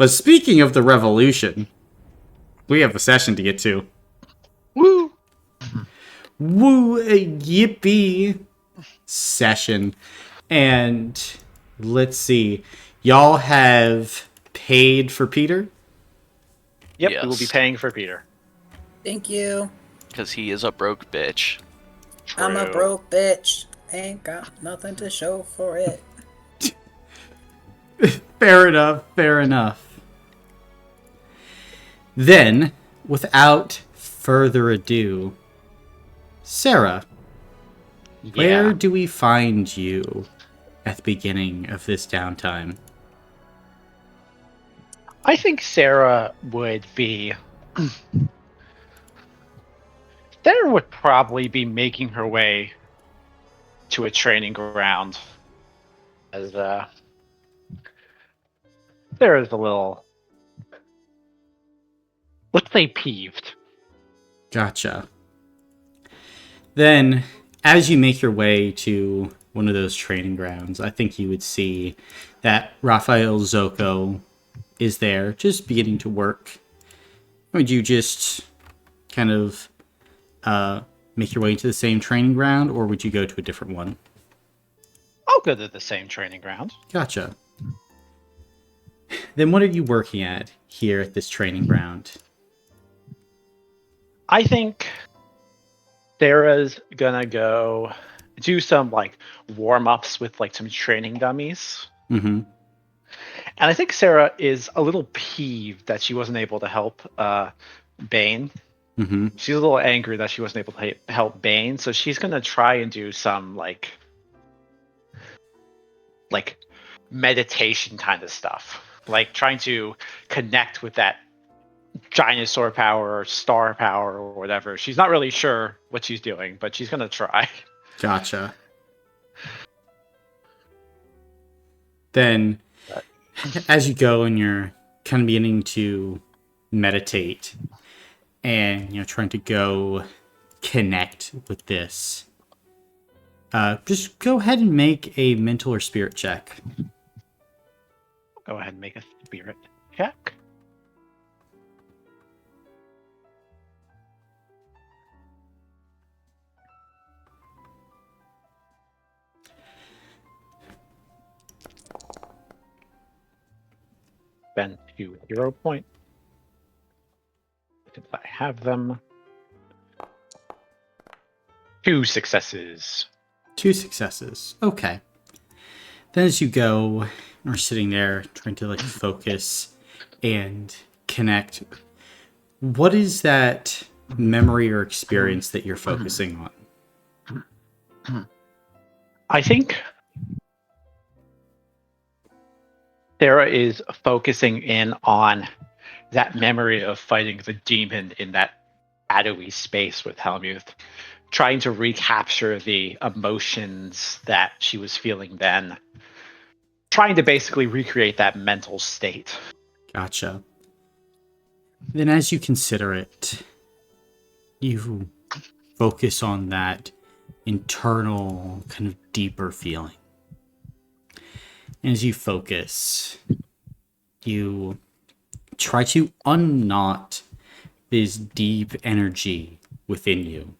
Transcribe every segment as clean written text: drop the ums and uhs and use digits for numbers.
But speaking of the revolution, we have a session to get to. Woo! Woo, yippee session. And let's see. Y'all have paid for Peter? Yep, Yes. we will be paying for Peter. Thank you. Because he is a broke bitch. I'm a True. broke bitch. Ain't got nothing to show for it. Fair enough, fair enough. Then, without further ado, Sarah, where do we find you at the beginning of this downtime? I think Sarah would be... Sarah would probably be making her way to a training ground. As, Sarah's a little... let's say peeved. Gotcha. Then, as you make your way to one of those training grounds, I think you would see that Raphael Zocco is there, just beginning to work. Would you just kind of make your way to the same training ground, or would you go to a different one? I'll go to the same training ground. Gotcha. Then what are you working at here at this training ground? I think Sarah's gonna go do some like warm-ups with like some training dummies. Mm-hmm. And I think Sarah is a little peeved that she wasn't able to help Bane. Mm-hmm. She's a little angry that she wasn't able to help Bane, so she's gonna try and do some like meditation kind of stuff, like trying to connect with that dinosaur power or star power or whatever. She's not really sure what she's doing, but she's gonna try. Gotcha. Then, as you go and you're kind of beginning to meditate and, trying to go connect with this, just go ahead and make a mental or spirit check. Go ahead and make a spirit check. Spend 2 hero points. Since I have them. 2 successes. 2 successes. Okay. Then as you go, or sitting there trying to focus and connect, what is that memory or experience that you're focusing on? I think Sarah is focusing in on that memory of fighting the demon in that shadowy space with Helmuth, trying to recapture the emotions that she was feeling then, trying to basically recreate that mental state. Gotcha. Then as you consider it, you focus on that internal, kind of deeper feeling. And as you focus, you try to unknot this deep energy within you.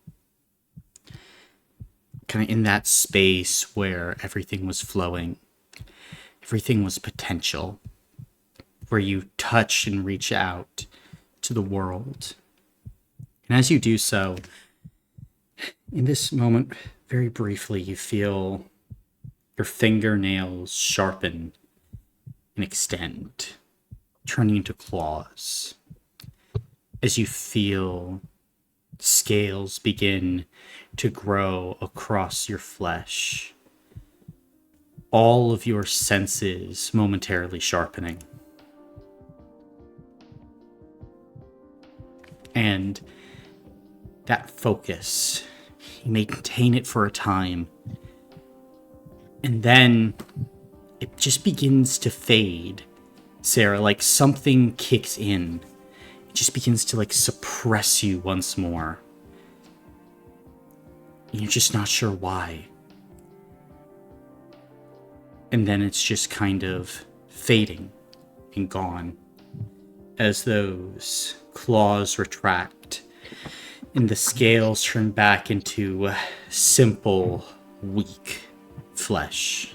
Kind of in that space where everything was flowing, everything was potential, where you touch and reach out to the world. And as you do so, in this moment, very briefly, you feel your fingernails sharpen and extend, turning into claws. As you feel scales begin to grow across your flesh, all of your senses momentarily sharpening. And that focus, you maintain it for a time, and then it just begins to fade. Sarah, like something kicks in. It just begins to suppress you once more. And you're just not sure why. And then it's just kind of fading and gone. as those claws retract and the scales turn back into simple, weak flesh.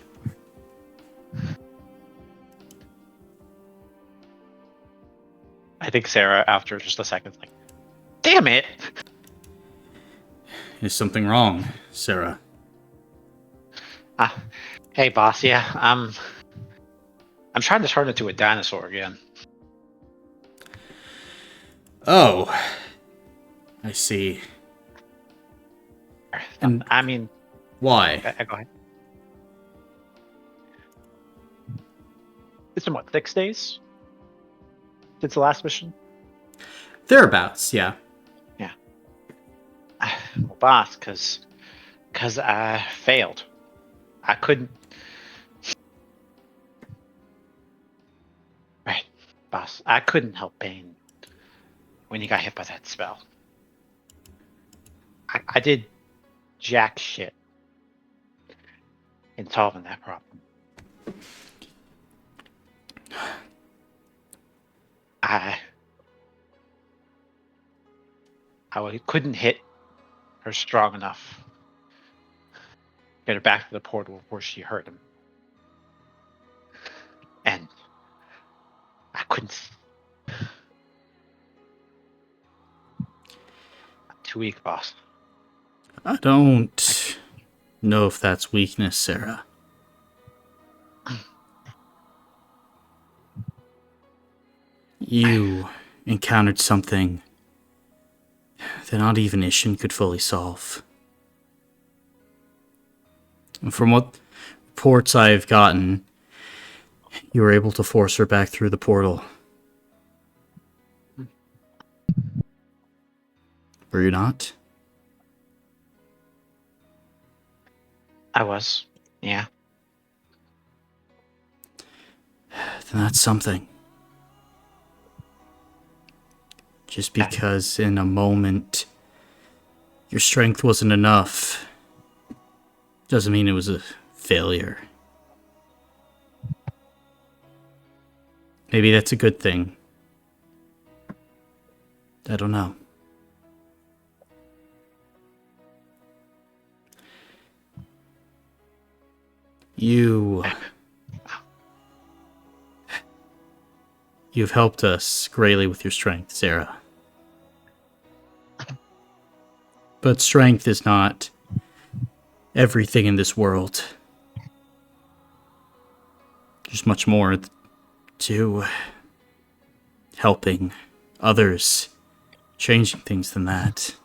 I think Sarah, after just a second, is like, damn it! Is something wrong, Sarah? Hey boss, yeah, I'm trying to turn into a dinosaur again. Oh, I see. And I mean, why? go ahead. It's been what, 6 days since the last mission? Thereabouts, yeah. Yeah. Well, boss, because I failed. I couldn't. Right, boss. I couldn't help Bane when he got hit by that spell. I did jack shit in solving that problem. I couldn't hit her strong enough. Get her back to the portal before she hurt him. And I couldn't. I'm too weak, boss. I don't know if that's weakness, Sarah. You encountered something that not even Ishin could fully solve. And from what reports I've gotten, you were able to force her back through the portal. Were you not? I was. Yeah. Then that's something. Just because in a moment your strength wasn't enough doesn't mean it was a failure. Maybe that's a good thing. I don't know. You've helped us greatly with your strength, Sarah. But strength is not everything in this world. There's much more to helping others, changing things than that.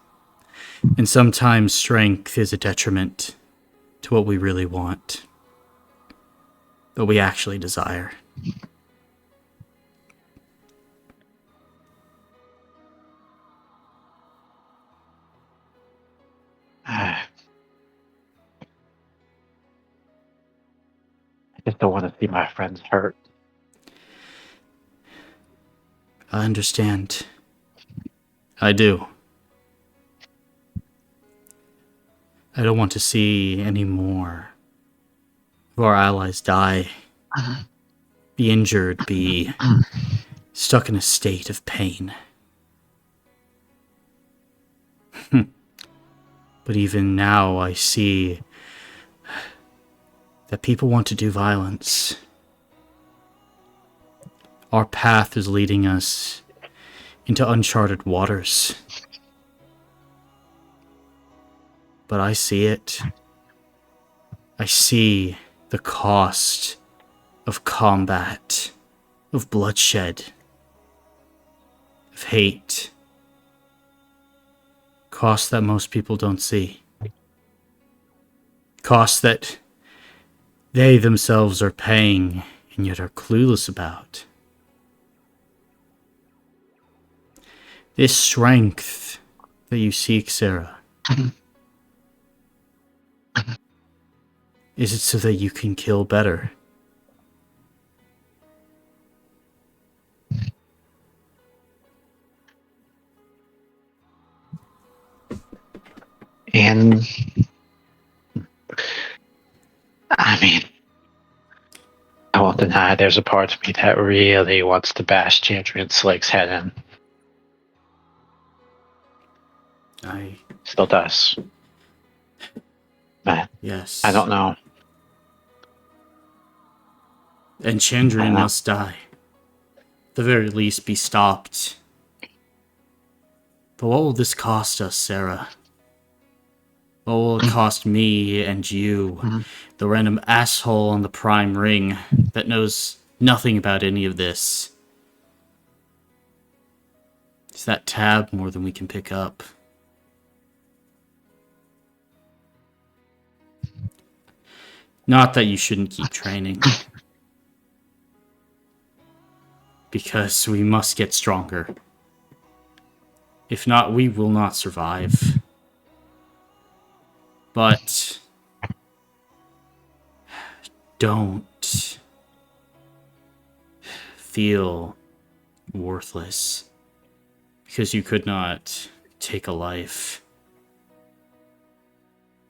And sometimes strength is a detriment to what we really want, what we actually desire. I just don't want to see my friends hurt. I understand. I do. I don't want to see any more of our allies die, be injured, be stuck in a state of pain. But even now I see that people want to do violence. Our path is leading us into uncharted waters. But I see it. I see the cost of combat, of bloodshed, of hate. Costs that most people don't see. Costs that they themselves are paying and yet are clueless about. This strength that you seek, Sarah, is it so that you can kill better? And I mean, I won't deny there's a part of me that really wants to bash Chandrian Slake's head in. I Still does. But yes. I don't know. And I Chandrian don't know. must die. At the very least, be stopped. But what will this cost us, Sarah? What will it cost me and you, the random asshole on the prime ring that knows nothing about any of this? Is that tab more than we can pick up? Not that you shouldn't keep training. Because we must get stronger. If not, we will not survive. But don't feel worthless because you could not take a life.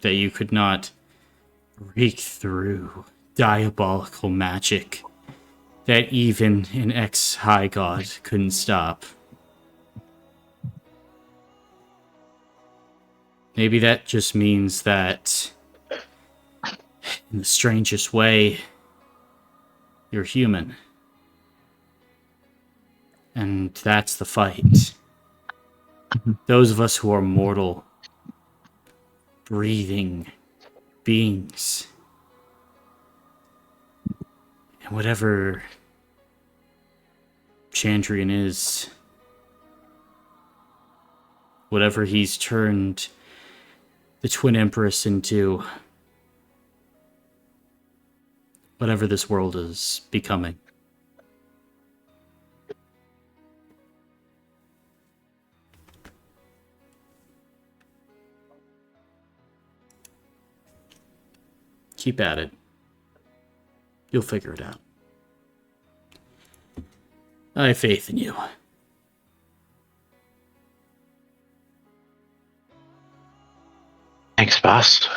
That you could not break through diabolical magic that even an ex-high god couldn't stop. Maybe that just means that, in the strangest way, you're human. And that's the fight. Those of us who are mortal, breathing beings. And whatever Chandrian is, whatever he's turned the Twin Empress into, whatever this world is becoming. Keep at it. You'll figure it out. I have faith in you. Thanks, boss.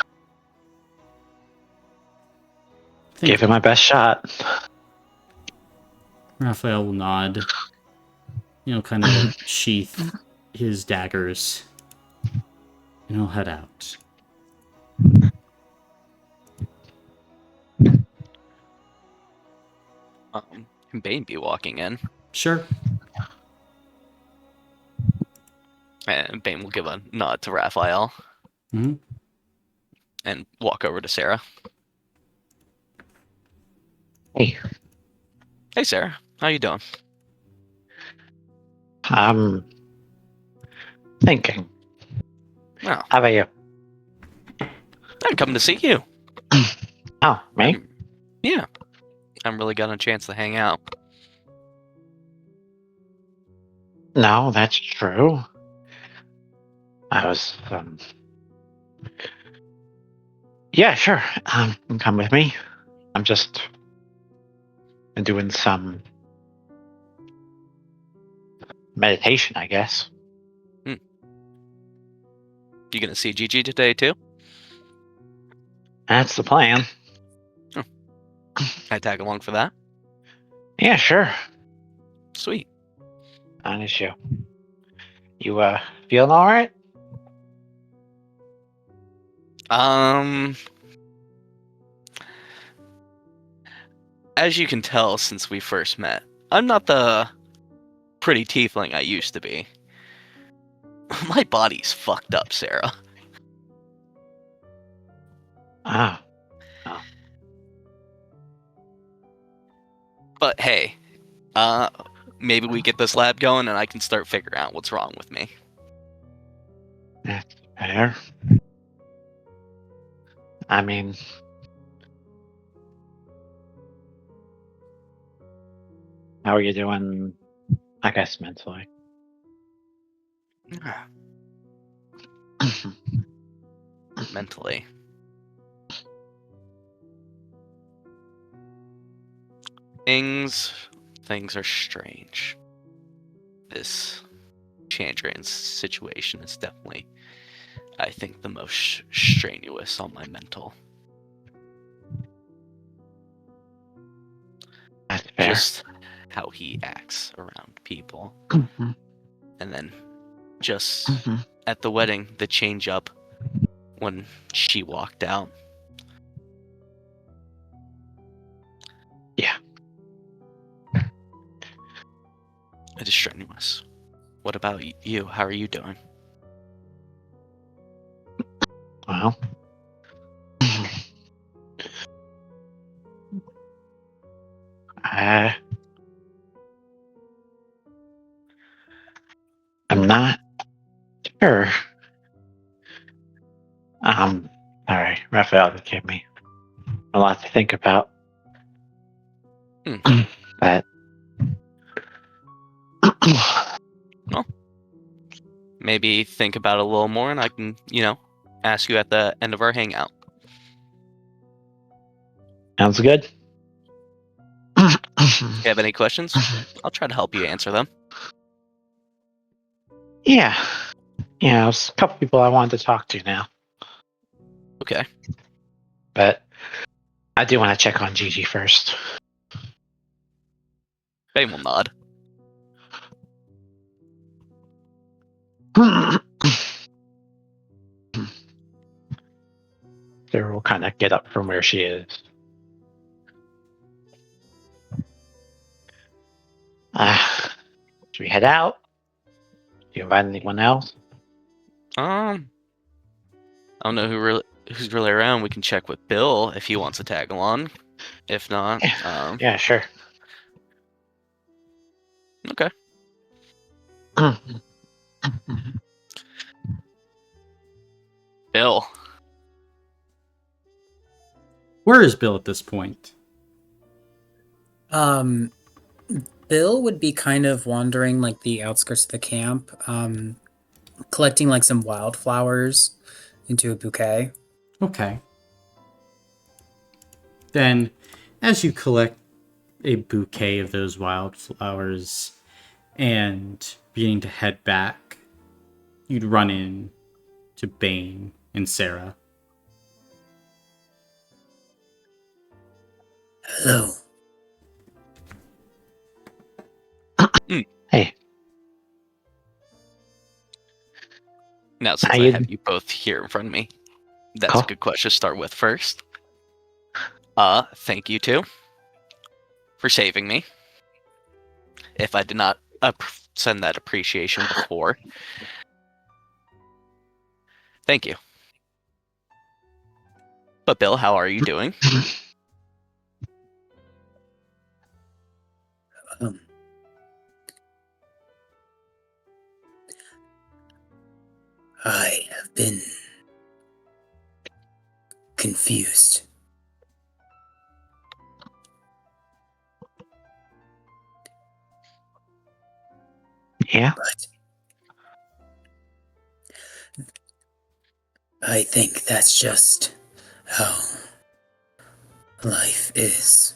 Thank Gave it my best shot. Raphael will nod. Kind of sheath his daggers. And he'll head out. Can Bane be walking in? Sure. And Bane will give a nod to Raphael Mm-hmm. and walk over to Sarah. Hey, Hey, Sarah. How you doing? I'm thinking. Oh, How about you? I'm coming to see you. Oh, me? Yeah. I haven't really gotten a chance to hang out. No, that's true. I was, Yeah, sure. Come with me. I'm just doing some meditation, I guess. You gonna see Gigi today, too? That's the plan. I tag along for that? Yeah, sure. Sweet. Not an issue. You, feeling alright? As you can tell since we first met, I'm not the pretty tiefling I used to be. My body's fucked up, Sarah. Ah. But hey, maybe we get this lab going and I can start figuring out what's wrong with me. That's fair. I mean, how are you doing, I guess, mentally? Mentally. Things are strange. This Chandrian's situation is definitely, I think, the most strenuous on my mental. Fair. just how he acts around people. Mhm, And then just mhm. at the wedding, the change up when she walked out. Yeah. It is strenuous. What about you? How are you doing? Well. I I'm not sure. Sorry, Raphael just gave me a lot to think about. Hmm. But Maybe think about it a little more, and I can, ask you at the end of our hangout. sounds good. If you have any questions, I'll try to help you answer them. Yeah. Yeah, there's a couple people I wanted to talk to now. Okay. But I do want to check on Gigi first. They will nod. Sarah will kind of get up from where she is. Should we head out? Do you invite anyone else? I don't know who's really around. We can check with Bill if he wants to tag along. If not, Yeah, sure. okay. Bill. Where is Bill at this point? Bill would be kind of wandering like the outskirts of the camp, collecting like some wildflowers into a bouquet. Okay. Then, as you collect a bouquet of those wildflowers and beginning to head back, you'd run in to Bane and Sarah. Hello. Hey, Now, since How I you- have you both here in front of me, that's Cool. a good question to start with first. Thank you too for saving me. If I did not send that appreciation before, thank you. But Bill, how are you doing? Um, I have been confused. yeah? But I think that's just how life is.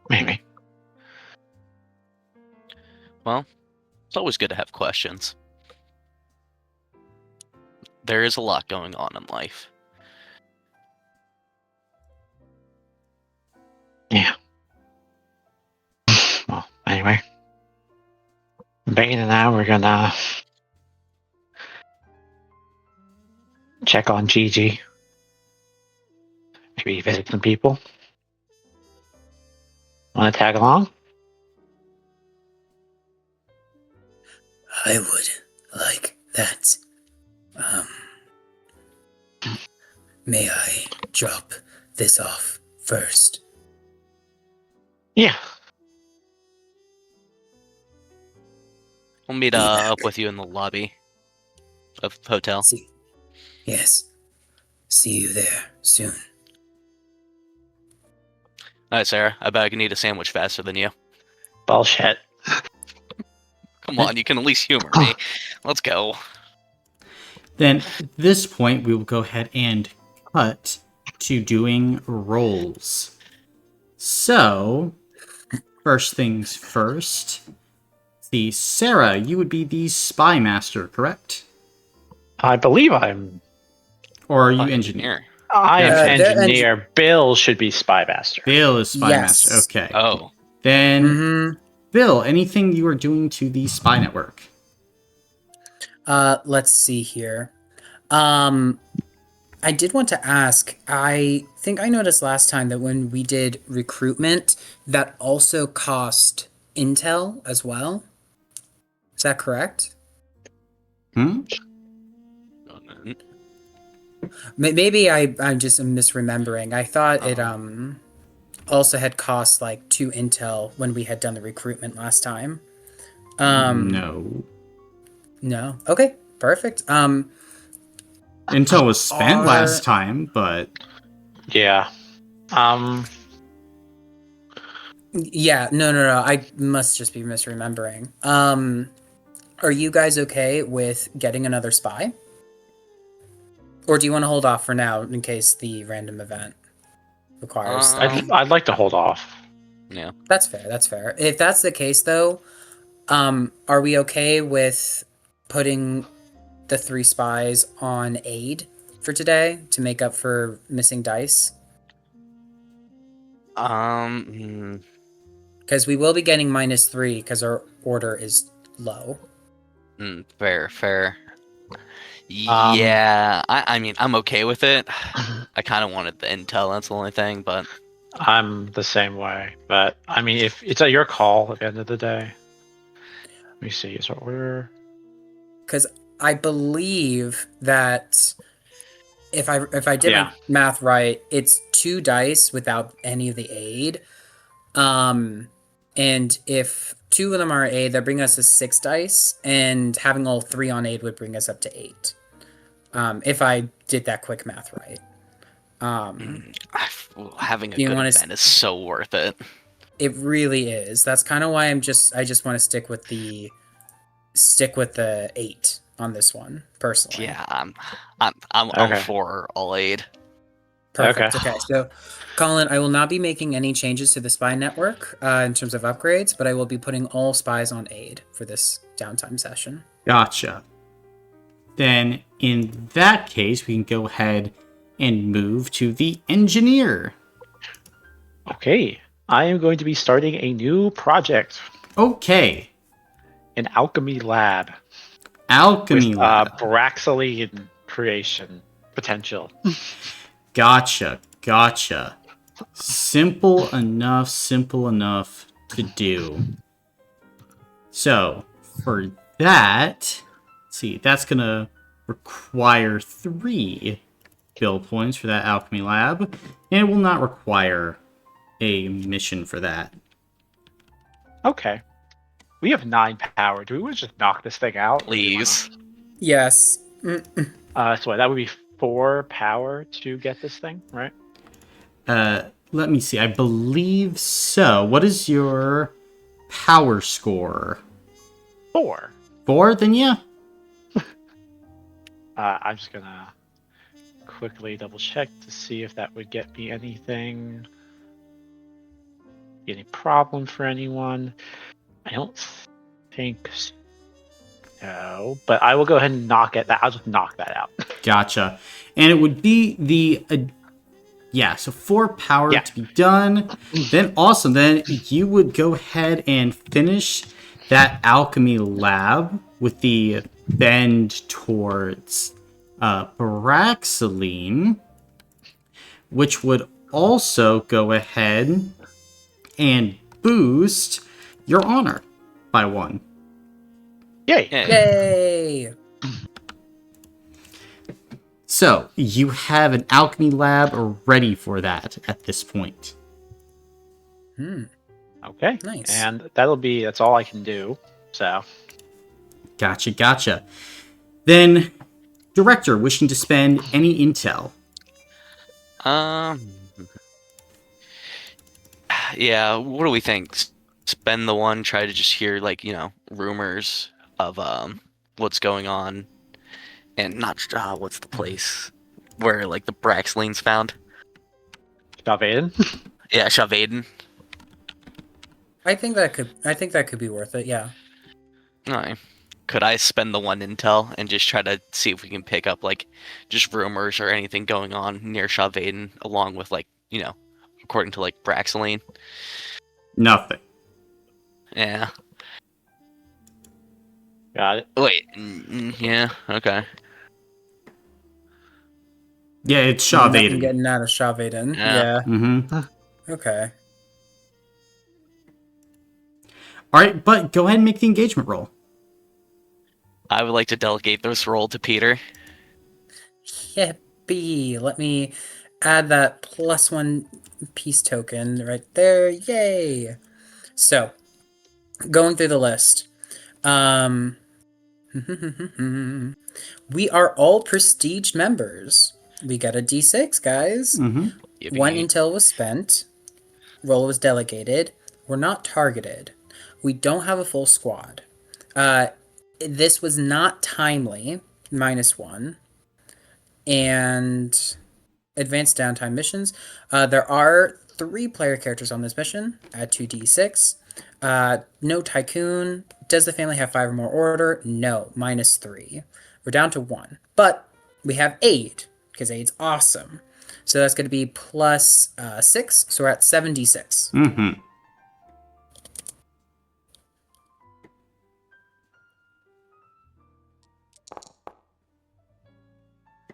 Maybe. Well, it's always good to have questions. There is a lot going on in life. Yeah. Well, anyway. Bane and I were gonna check on Gigi. Maybe visit some people. Want to tag along? I would like that. May I drop this off first? Yeah. We'll meet Be up back. with you in the lobby of the hotel. Yes. See you there soon. All right, Sarah. I bet I can eat a sandwich faster than you. Bullshit. Come on, you can at least humor me. Let's go. Then, at this point, we will go ahead and cut to doing rolls. So, first things first. The Sarah, you would be the spy master, correct? I believe I'm. Or are you engineer? I am Gotcha. engineer. Bill should be spy master. Bill is spy master. Yes. Okay. Oh, Then, Mm-hmm. Bill, anything you are doing to the spy network? Let's see here. I did want to ask, I think I noticed last time that when we did recruitment, that also cost intel as well. Is that correct? Hmm? Maybe I'm just misremembering. I thought it also had cost like 2 intel when we had done the recruitment last time. No. No. Okay, perfect. Intel was spent Are- last time, but Yeah. Yeah, no. I must just be misremembering. Are you guys okay with getting another spy? Or do you want to hold off for now in case the random event requires stuff? I'd like to hold off. yeah. That's fair. That's fair. If that's the case, though, are we okay with putting the 3 spies on aid for today to make up for missing dice? Hmm. Because we will be getting -3 because our order is low. Fair. Yeah, I mean, I'm okay with it. I kind of wanted the intel. That's the only thing, but I'm the same way. But I mean, if it's at your call at the end of the day. Let me see. Is our order? Because I believe that if I did Yeah. my math right, it's 2 dice without any of the aid. And if 2 of them are aid, that bring us to 6 dice, and having all 3 on aid would bring us up to 8. If I did that quick math right. having a Do you good wanna event is so worth it. It really is. That's kind of why I just want to stick with the 8 on this one personally. Yeah, I'm Okay. for all aid. Perfect. Okay. Okay. So, Colin, I will not be making any changes to the spy network in terms of upgrades, but I will be putting all spies on aid for this downtime session. gotcha. Then, in that case, we can go ahead and move to the engineer. Okay. I am going to be starting a new project, Okay. an alchemy lab Alchemy with lab. Braxaline creation potential. Gotcha. Simple enough to do. So, for that, let's see, that's going to require 3 bill points for that alchemy lab, and it will not require a mission for that. Okay. We have 9 power. Do we want to just knock this thing out? Please. Yes. So that would be 4 power to get this thing, right? Let me see. I believe so. What is your power score? 4. 4? Then yeah. I'm just gonna quickly double check to see if that would get me anything. Any problem for anyone? I don't think so, but I will go ahead and I'll just knock that out. Gotcha. And it would be the so 4 power Yeah. to be done. Then awesome. Then you would go ahead and finish that alchemy lab with the bend towards Braxaline, which would also go ahead and boost your honor by 1. Yay! Yeah. Yay! So, you have an alchemy lab ready for that at this point. Okay. Nice. And that's all I can do. So Gotcha. Then, director wishing to spend any intel. Yeah. What do we think? Spend the 1. Try to just hear rumors of what's going on, and not what's the place where the Braxline's found. shove in. Yeah, Shavaden. I think that could be worth it. Yeah. Alright. could I spend the 1 intel and just try to see if we can pick up like just rumors or anything going on near Shavaden, along with like according to like Braxeline? Nothing. Yeah. Got it. Wait. Yeah. Okay. Yeah, it's Nothing Shavaden. getting out of Shavaden. Yeah. Yeah. Mm-hmm. Okay. All right, but go ahead and make the engagement roll. I would like to delegate this role to Peter. Yippee. Let me add that +1 peace token right there. Yay. So, going through the list. We are all prestige members. We got a D6, guys. Mm-hmm. Yippee. 1 intel was spent. Role was delegated. We're not targeted. We don't have a full squad. This was not timely, -1. And advanced downtime missions. There are 3 player characters on this mission. Add 2d6. No tycoon. Does the family have 5 or more order? No, -3. We're down to 1. But we have aid, because aid's awesome. So that's going to be +6. So we're at 7d6. Mm-hmm.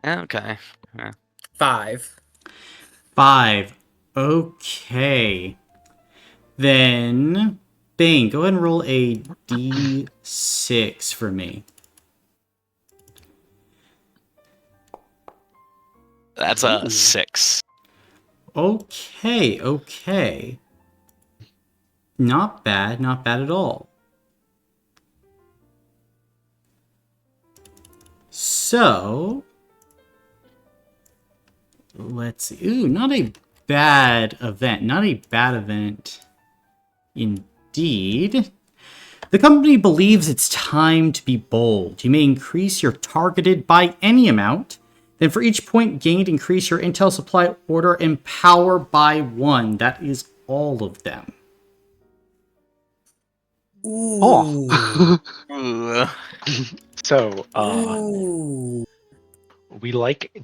Okay. 5. 5. Okay. Then, Bane, go ahead and roll a d6 for me. That's a 6. Okay. Not bad at all. So, let's see. Ooh, not a bad event. Indeed. The company believes it's time to be bold. You may increase your targeted by any amount. Then for each point gained, increase your intel supply order and power by 1. That is all of them. Ooh. Oh. Ooh. So, Ooh.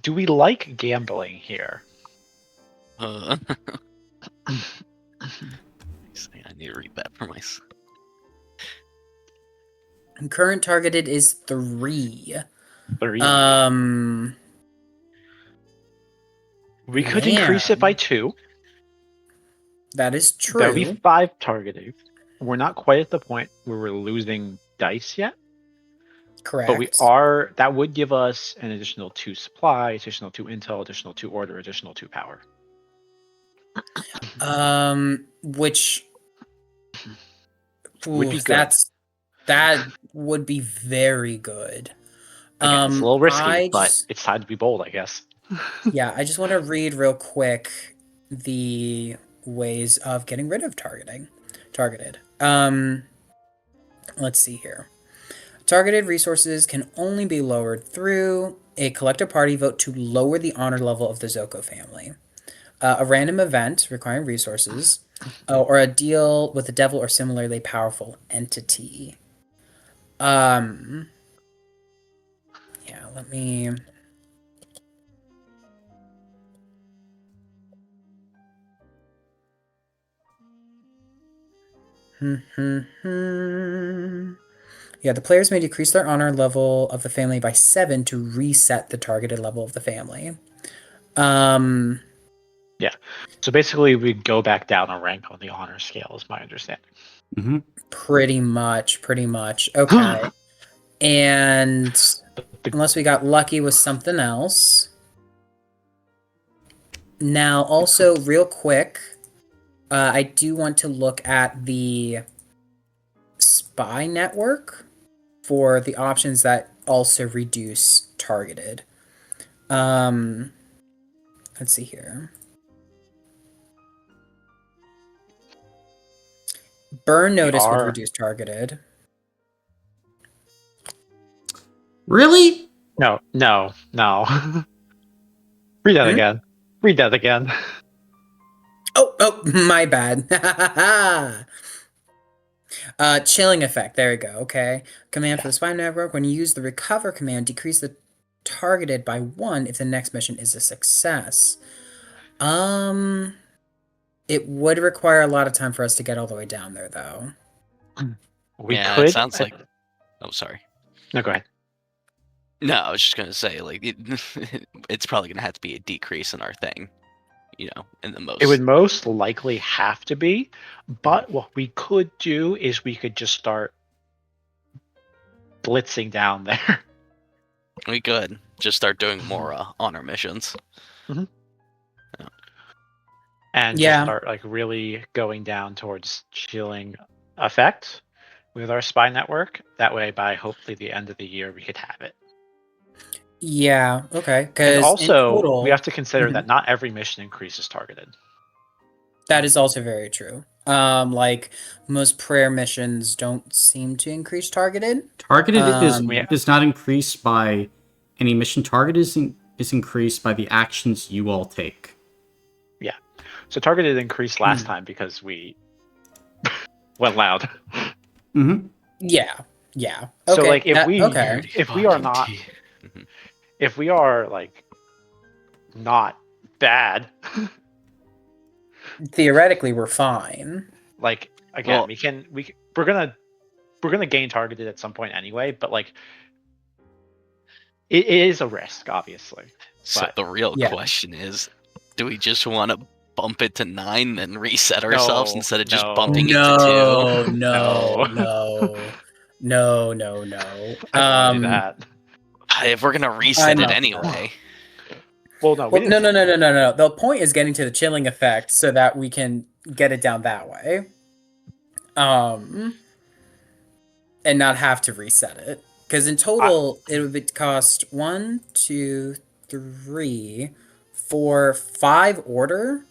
do we like gambling here? I need to read that for myself. Current targeted is 3. 3. We could increase it by 2. That is true. That would be 5 targeted. We're not quite at the point where we're losing dice yet. Correct. But we are. That would give us an additional 2 supply, additional 2 intel, additional 2 order, additional 2 power. Which Would be good. That would be very good. Again, it's a little risky, but just, it's time to be bold, I guess. yeah, I just want to read real quick the ways of getting rid of targeted. Let's see here. Targeted resources can only be lowered through a collective party vote to lower the honor level of the Zocco family, a random event requiring resources, or a deal with a devil or similarly powerful entity. Yeah, let me... Yeah, the players may decrease their honor level of the family by 7 to reset the targeted level of the family. Yeah. So basically, we go back down a rank on the honor scale, is my understanding. Mm-hmm. Pretty much. Okay. And unless we got lucky with something else. Now, also, real quick, I do want to look at the spy network for the options that also reduce targeted. Let's see here. Burn notice would reduce targeted. Really? No. Read that again. Oh, my bad. Chilling effect. There we go. Okay. Command for the spy network. When you use the recover command, decrease the targeted by 1 if the next mission is a success. It would require a lot of time for us to get all the way down there, though. We Yeah, could. it sounds like. Oh, sorry. No, go ahead. No, I was just gonna say like it's probably gonna have to be a decrease in our thing, in the most. It would most likely have to be, but what we could do is we could just start blitzing down there. We could just start doing more honor missions. And Yeah. just start like really going down towards chilling effect with our spy network. That way, by hopefully the end of the year, we could have it. Yeah. Okay. And Because also, we have to consider Mhm. that not every mission increase is targeted. that is also very true. Like most prayer missions don't seem to increase targeted. Targeted Yeah. is not increased by any mission. Target is increased by the actions you all take. So targeted increased last time because we went loud. Mm-hmm. Yeah. Yeah. So Okay. like if we are Fucking not tea. if we are like not bad, theoretically, we're fine. like again, Well- we're gonna gain targeted at some point anyway, but like it is a risk, obviously. So But- the real Yeah. question is, do we just want to bump it to 9, then reset ourselves instead of just no. bumping it No, to 2? no, No. no, no. I don't want to do that. If we're gonna reset it know. anyway. Well, no, Well, no. The point is getting to the chilling effect so that we can get it down that way. And not have to reset it. Because in total, it would cost 1, 2, 3, 4, 5 order.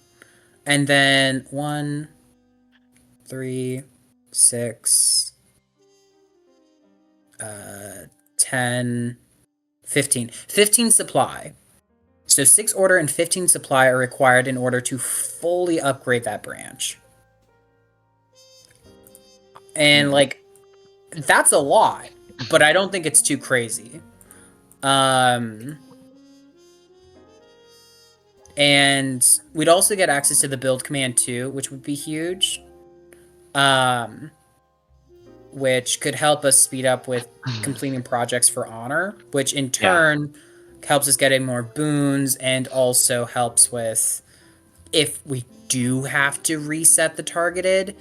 And then 1, 3, 6, 10, 15. 15 supply. So 6 order and 15 supply are required in order to fully upgrade that branch. And like, that's a lot, but I don't think it's too crazy. And we'd also get access to the build command too, which would be huge. Which could help us speed up with completing projects for honor, which in turn helps us getting more boons and also helps with if we do have to reset the targeted,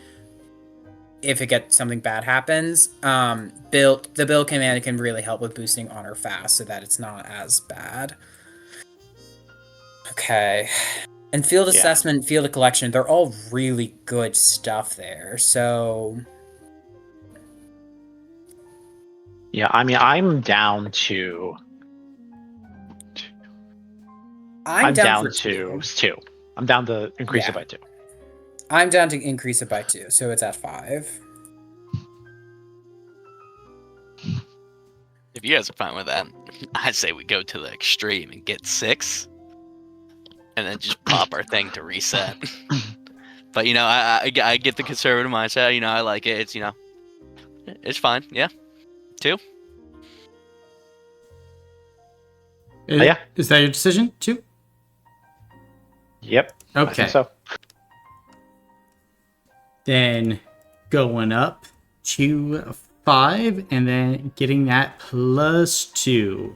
if something bad happens, the build command can really help with boosting honor fast so that it's not as bad. Okay. And field assessment, field collection, they're all really good stuff there. So Yeah, I mean, I'm down to. I'm down for to 2. I'm down to increase it by 2. I'm down to increase it by 2, so it's at 5. If you guys are fine with that, I say we go to the extreme and get 6, and then just pop our thing to reset. But I get the conservative mindset. I like it. It's it's fine. Yeah, 2. Yeah. Is that your decision? 2? Yep. I Okay. think so. Then going up to 5 and then getting that +2.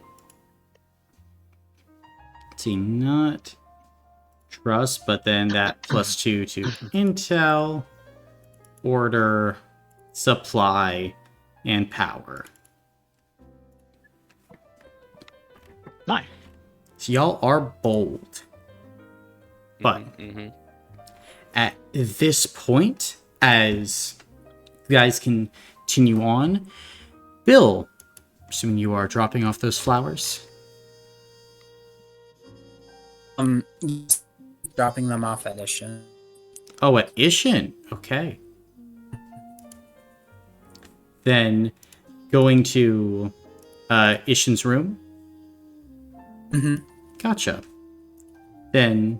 Let's see, not trust, but then that +2 to intel, order, supply, and power. Nice. So y'all are bold. But at this point, as you guys continue on, Bill, assuming you are dropping off those flowers. Dropping them off at Ishin. Oh, at Ishin. Okay. Then going to Ishin's room. Mm-hmm. Gotcha. Then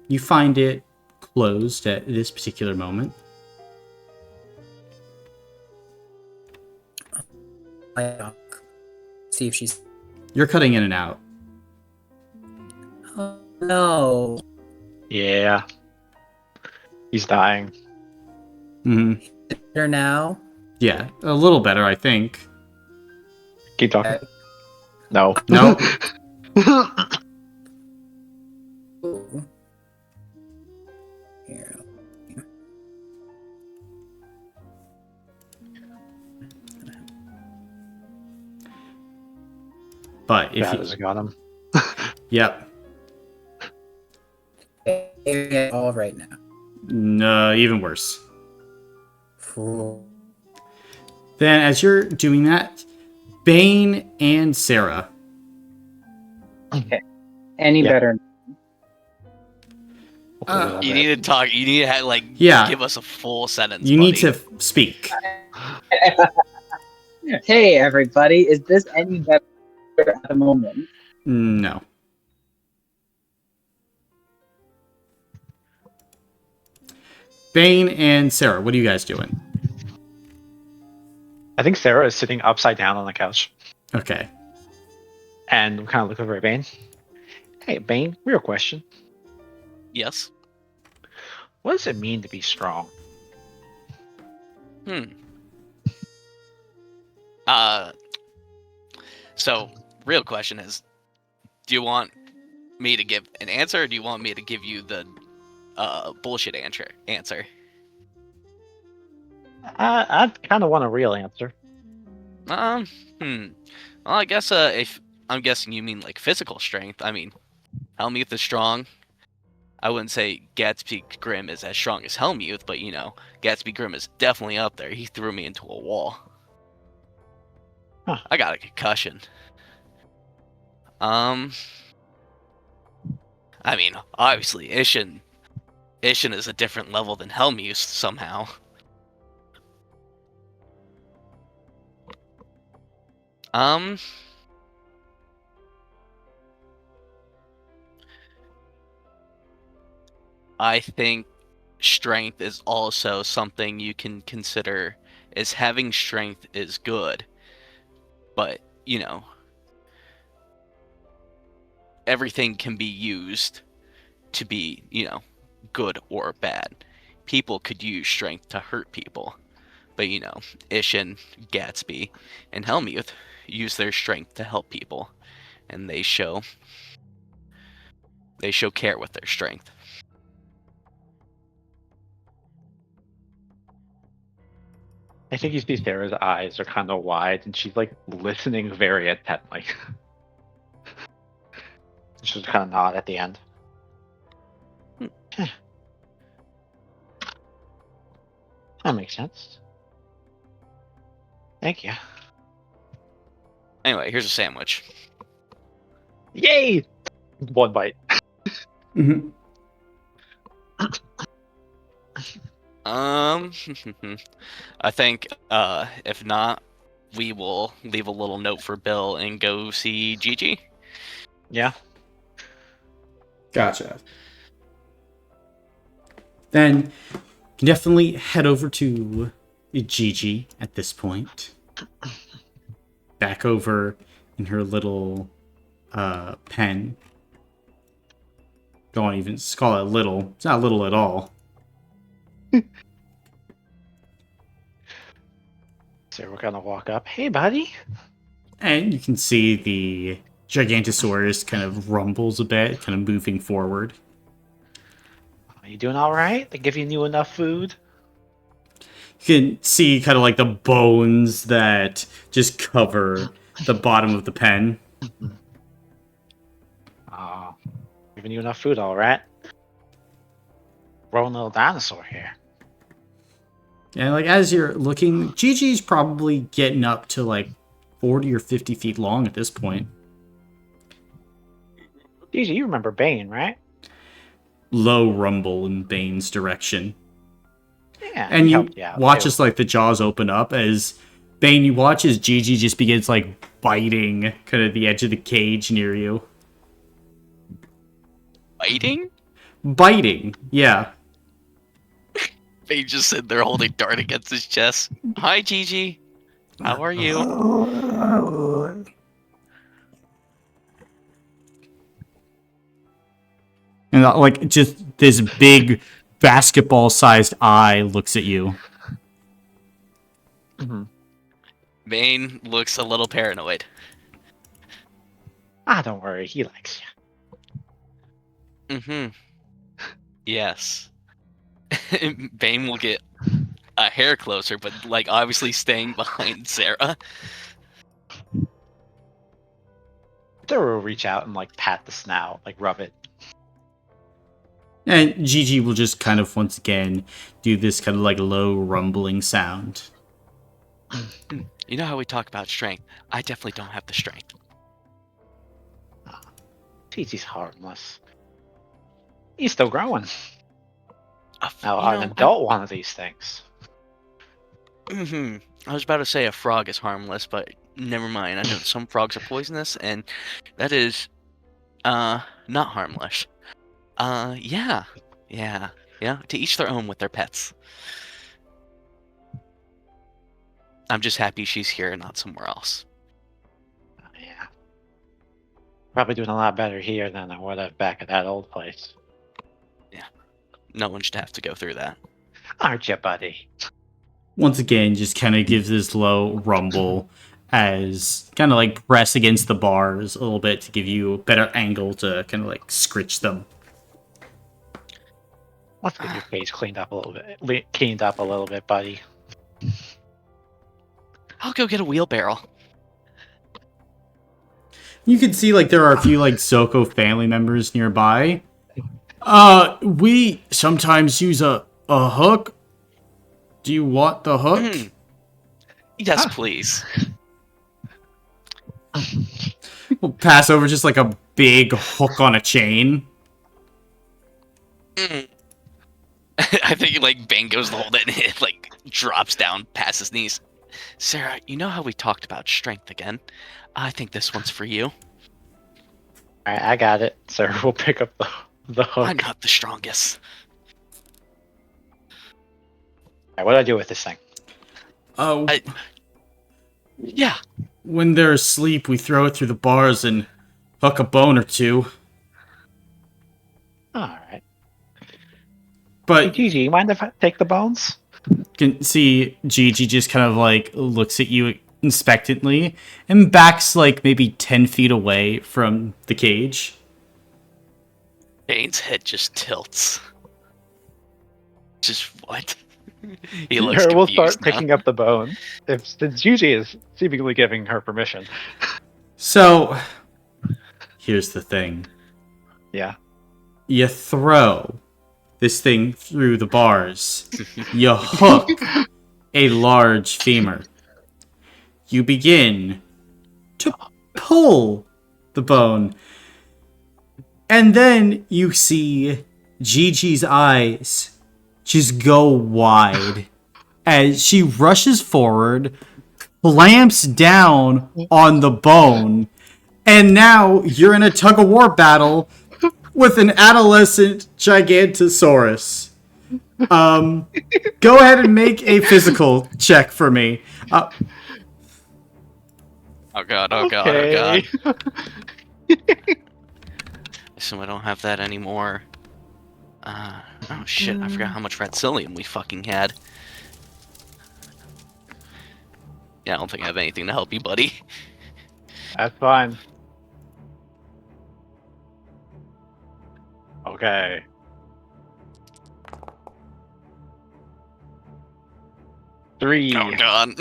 you find it closed at this particular moment. See if she's. You're cutting in and out. Oh no. Yeah. He's dying. Hmm. Better now. Yeah, a little better, I think. Keep talking. No. Nope. Ooh. Here. But if That you, has got him. yep, All right now. no, even worse. Ooh. Then, as you're doing that, Bane and Sarah. Okay. Any Yeah. better? You need to talk. You need to like Yeah. give us a full sentence. You buddy. need to speak. Hey, everybody. Is this any better at the moment? No. Bane and Sarah, what are you guys doing? I think Sarah is sitting upside down on the couch. Okay. And we kind of look over at Bane. Hey, Bane, real question. Yes. What does it mean to be strong? So, real question is, do you want me to give an answer, or do you want me to give you the bullshit answer? I kind of want a real answer. Well, I guess if I'm guessing you mean like physical strength. I mean, Helmuth is strong. I wouldn't say Gatsby Grimm is as strong as Helmuth, but you know, Gatsby Grimm is definitely up there. He threw me into a wall. Huh. I got a concussion. I mean, obviously, Ishin is a different level than Helmuth somehow. I think strength is also something you can consider as having strength is good. But, you know, everything can be used to be, you know, good or bad. People could use strength to hurt people. But, you know, Ishin, Gatsby, and Helmuth use their strength to help people. And they show care with their strength. I think you see Sarah's eyes are kind of wide, and she's like listening very intently. She's kind of nod at the end. That makes sense. Thank you. Anyway, here's a sandwich. Yay! One bite. Mhm. I think if not, we will leave a little note for Bill and go see Gigi. Yeah. Gotcha. Then you can definitely head over to Gigi at this point. Back over in her little pen. Don't even call it little. It's not little at all. So we're gonna walk up. Hey, buddy. And you can see the Gigantosaurus kind of rumbles a bit, kind of moving forward. Are you doing all right? They giving you enough food? You can see kind of like the bones that just cover the bottom of the pen. Oh, giving you enough food, all right. Growing little dinosaur here. And like as you're looking, Gigi's probably getting up to like 40 or 50 feet long at this point. Gigi, you remember Bane, right? Low rumble in Bane's direction. Yeah. And he you helped out, watch too. as like the jaws open up as Bane, you watch as Gigi just begins like biting kind of the edge of the cage near you. Biting? Biting, yeah. They just sit there holding Dart against his chest. Hi, Gigi. How are you? And like just this big basketball-sized eye looks at you. Bane looks a little paranoid. Don't worry, he likes you. Mm-hmm. Yes. Bane will get a hair closer, but like obviously staying behind Sarah. Sarah will reach out and like pat the snout, like rub it. And Gigi will just kind of once again do this kind of like low rumbling sound. You know how we talk about strength? I definitely don't have the strength. Gigi's harmless. He's still growing. Now, You an know, adult one of these things. I was about to say a frog is harmless, but never mind. I know some frogs are poisonous, and that is, not harmless. Yeah. To each their own with their pets. I'm just happy she's here and not somewhere else. Yeah. Probably doing a lot better here than I would have back at that old place. No one should have to go through that. Aren't you, buddy? Once again, just kind of gives this low rumble as kind of like press against the bars a little bit to give you a better angle to kind of like scritch them. Let's get your face cleaned up a little bit, buddy. I'll go get a wheelbarrow. You can see like there are a few like Zocco family members nearby. We sometimes use a hook. Do you want the hook? Yes, please. We'll pass over just like a big hook on a chain. I think like Bane goes to hold it and it like drops down past his knees. Sarah, you know how we talked about strength again? I think this one's for you. Alright, I got it. Sarah will pick up the hook. I'm not the strongest. Alright, what do I do with this thing? Yeah. When they're asleep, we throw it through the bars and hook a bone or two. Alright. But Gigi, you mind if I take the bones? you can see Gigi just kind of like looks at you expectantly and backs like maybe 10 feet away from the cage. Bane's head just tilts. Just what? He looks Her will confused start now. picking up the bone. Since Gigi is seemingly giving her permission. So, here's the thing. Yeah. You throw this thing through the bars. You hook a large femur. You begin to pull the bone. And then you see Gigi's eyes just go wide as she rushes forward, clamps down on the bone, and now you're in a tug-of-war battle with an adolescent Gigantosaurus. Go ahead and make a physical check for me. Oh god, oh god, oh god. So I don't have that anymore. Oh shit, I forgot how much Ratsilium we fucking had. Yeah, I don't think I have anything to help you, buddy. That's fine. Okay. Three. Oh god.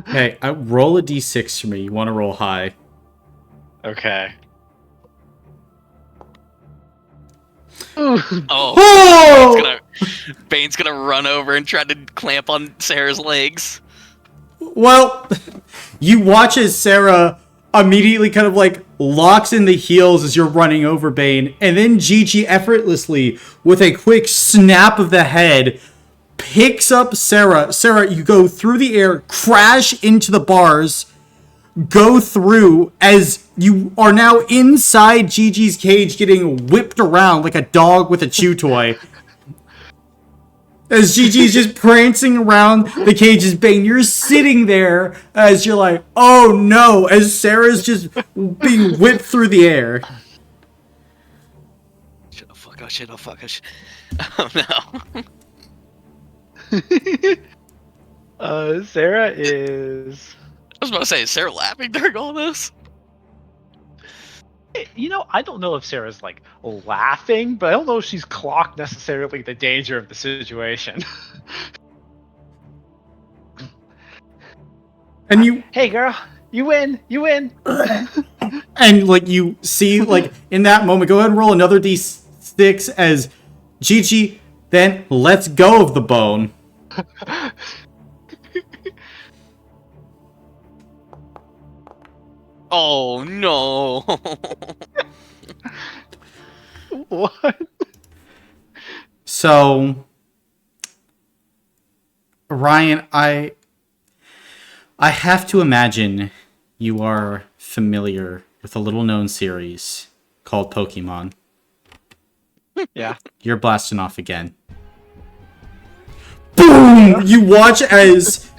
Hey, roll a d6 for me. You want to roll high. Okay. Oh! Bane's gonna run over and try to clamp on Sarah's legs. Well, you watch as Sarah immediately kind of like locks in the heels as you're running over Bane, and then Gigi effortlessly, with a quick snap of the head, picks up Sarah. Sarah, you go through the air, crash into the bars, go through as you are now inside Gigi's cage getting whipped around like a dog with a chew toy. As Gigi's just prancing around the cage's bane, you're sitting there as you're like, oh no, as Sarah's just being whipped through the air. Shit, oh fuck, oh shit, oh fuck, oh shit. Oh no. Sarah is. I was about to say, is Sarah laughing during all this? I don't know if Sarah's like laughing, but I don't know if she's clocked necessarily the danger of the situation. And you Hey, girl, you win. You win. and like you see like in that moment, go ahead and roll another d6 as Gigi then lets go of the bone. Oh no. What? So Ryan, I have to imagine you are familiar with a little known series called Pokemon. Yeah. You're blasting off again. Boom! You watch as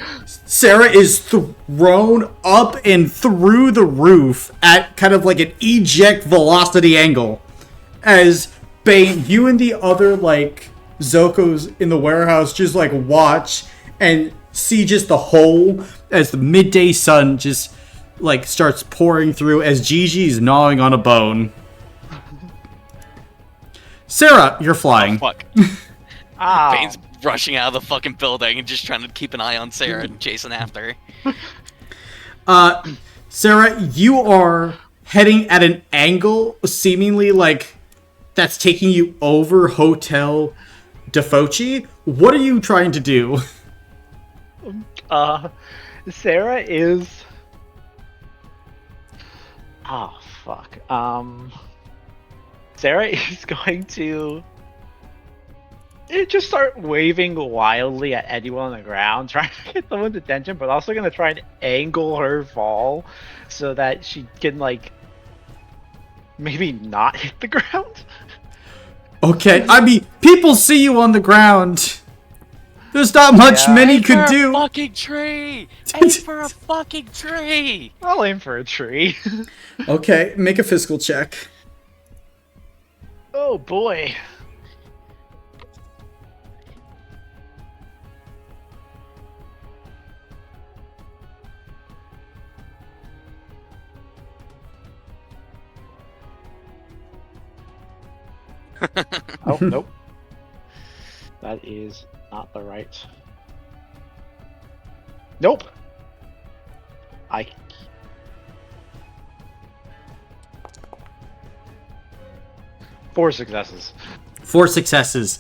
Sarah is thrown up and through the roof at kind of like an eject velocity angle. As Bane, you and the other like Zoccos in the warehouse just like watch and see just the hole as the midday sun just like starts pouring through as Gigi's gnawing on a bone. Sarah, you're flying. Fuck. Ow. Bane's rushing out of the fucking building and just trying to keep an eye on Sarah and chasing after her. Sarah, you are heading at an angle seemingly like that's taking you over Hotel Defoci. What are you trying to do? Sarah is. Oh fuck. Sarah is going to just start waving wildly at anyone on the ground, trying to get someone's attention, but also gonna try and angle her fall so that she can like maybe not hit the ground. Okay, I mean, people see you on the ground. There's not much Yeah. many Aim could for a do. fucking tree! Aim for a fucking tree! I'll aim for a tree. Okay, make a physical check. Oh boy. Oh, nope. That is not the right. Nope. I. Four successes. 4 successes.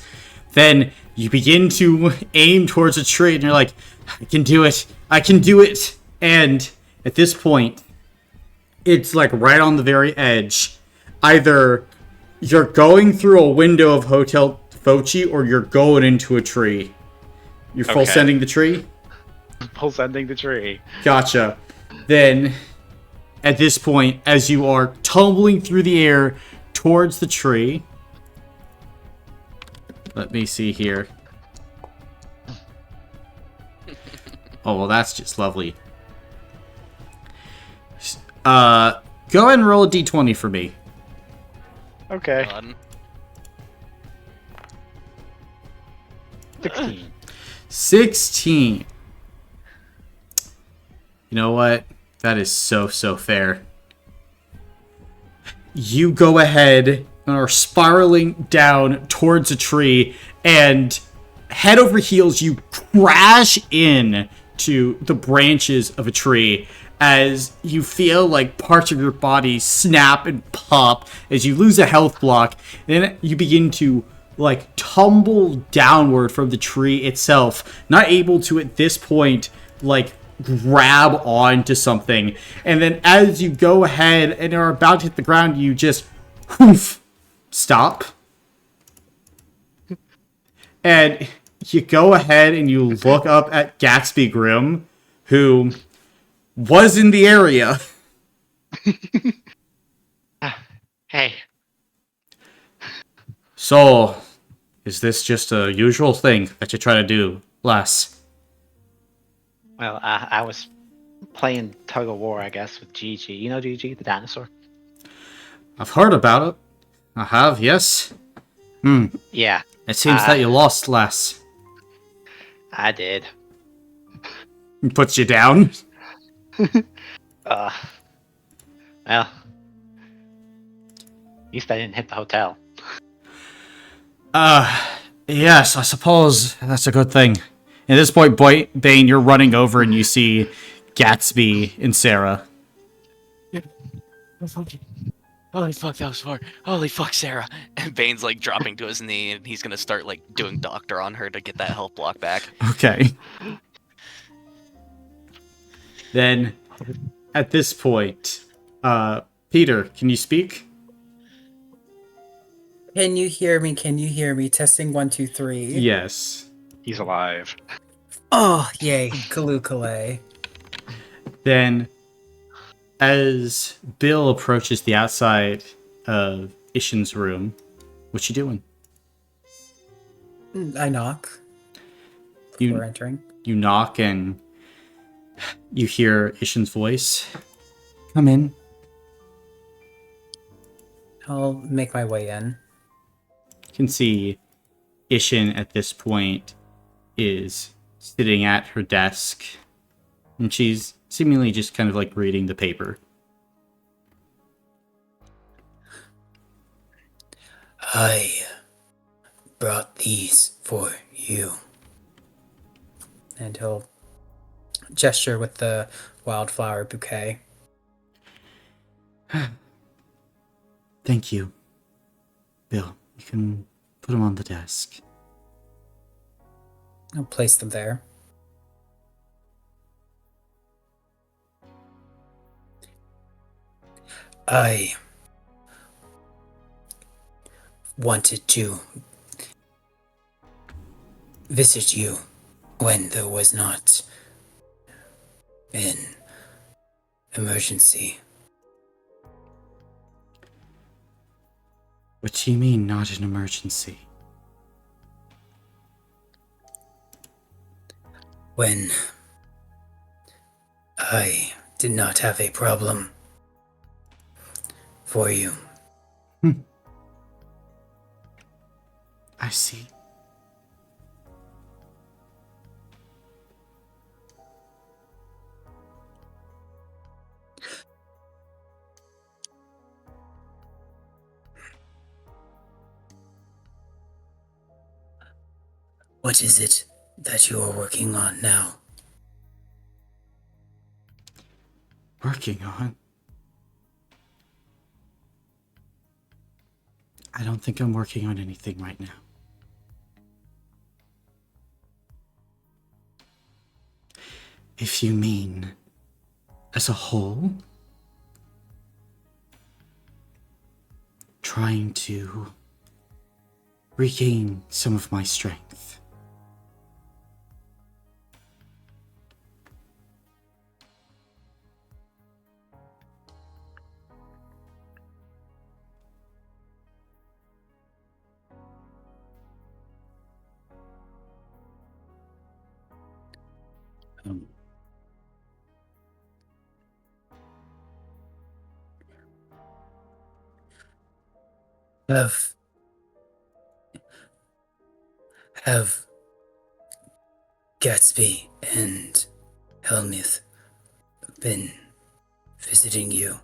Then you begin to aim towards a tree and you're like, I can do it. I can do it. And at this point, it's like right on the very edge. Either you're going through a window of Hotel Foci or you're going into a tree. You're full Okay. sending the tree? Full sending the tree. Gotcha. Then, at this point, as you are tumbling through the air towards the tree, let me see here. Oh, well, that's just lovely. Go ahead and roll a d20 for me. Okay. God. 16. 16. You know what? That is so fair. You go ahead and are spiraling down towards a tree, and head over heels, you crash in to the branches of a tree as you feel like parts of your body snap and pop as you lose a health block. Then you begin to like tumble downward from the tree itself, not able to at this point like grab onto something. And then as you go ahead and are about to hit the ground, you just whoof, stop. And you go ahead and you look up at Gatsby Grimm, who was in the area. Hey. So, Is this just a usual thing that you try to do, Les? Well, I was playing tug of war, I guess, with Gigi. You know Gigi, the dinosaur? I've heard about it. I have, yes. Yeah, It seems that you lost, Les. I did. He puts you down. Well, at least I didn't hit the hotel. Yes, I suppose that's a good thing. At this point, Bane, you're running over and you see Gatsby and Sarah. Holy fuck, that was far. Holy fuck, Sarah. And Bane's like dropping to his knee and he's gonna start like doing doctor on her to get that health block back. Okay. Then, at this point, Peter, can you speak? Can you hear me? Can you hear me? Testing 1, 2, 3. Yes. He's alive. Oh, yay. Kalukale. Then, as Bill approaches the outside of Ishin's room, what's she doing? I knock before You entering. you knock and you hear Ishin's voice. Come in. I'll make my way in. You can see Ishin at this point is sitting at her desk, and she's seemingly just kind of like reading the paper. I brought these for you. And he'll gesture with the wildflower bouquet. Thank you, Bill. You can put them on the desk. I'll place them there. I wanted to visit you when there was not an emergency. What do you mean, not an emergency? When I did not have a problem for you. I see. What is it that you are working on now? Working on? I don't think I'm working on anything right now. If you mean as a whole, trying to regain some of my strength. Have Gatsby and Helmuth been visiting you?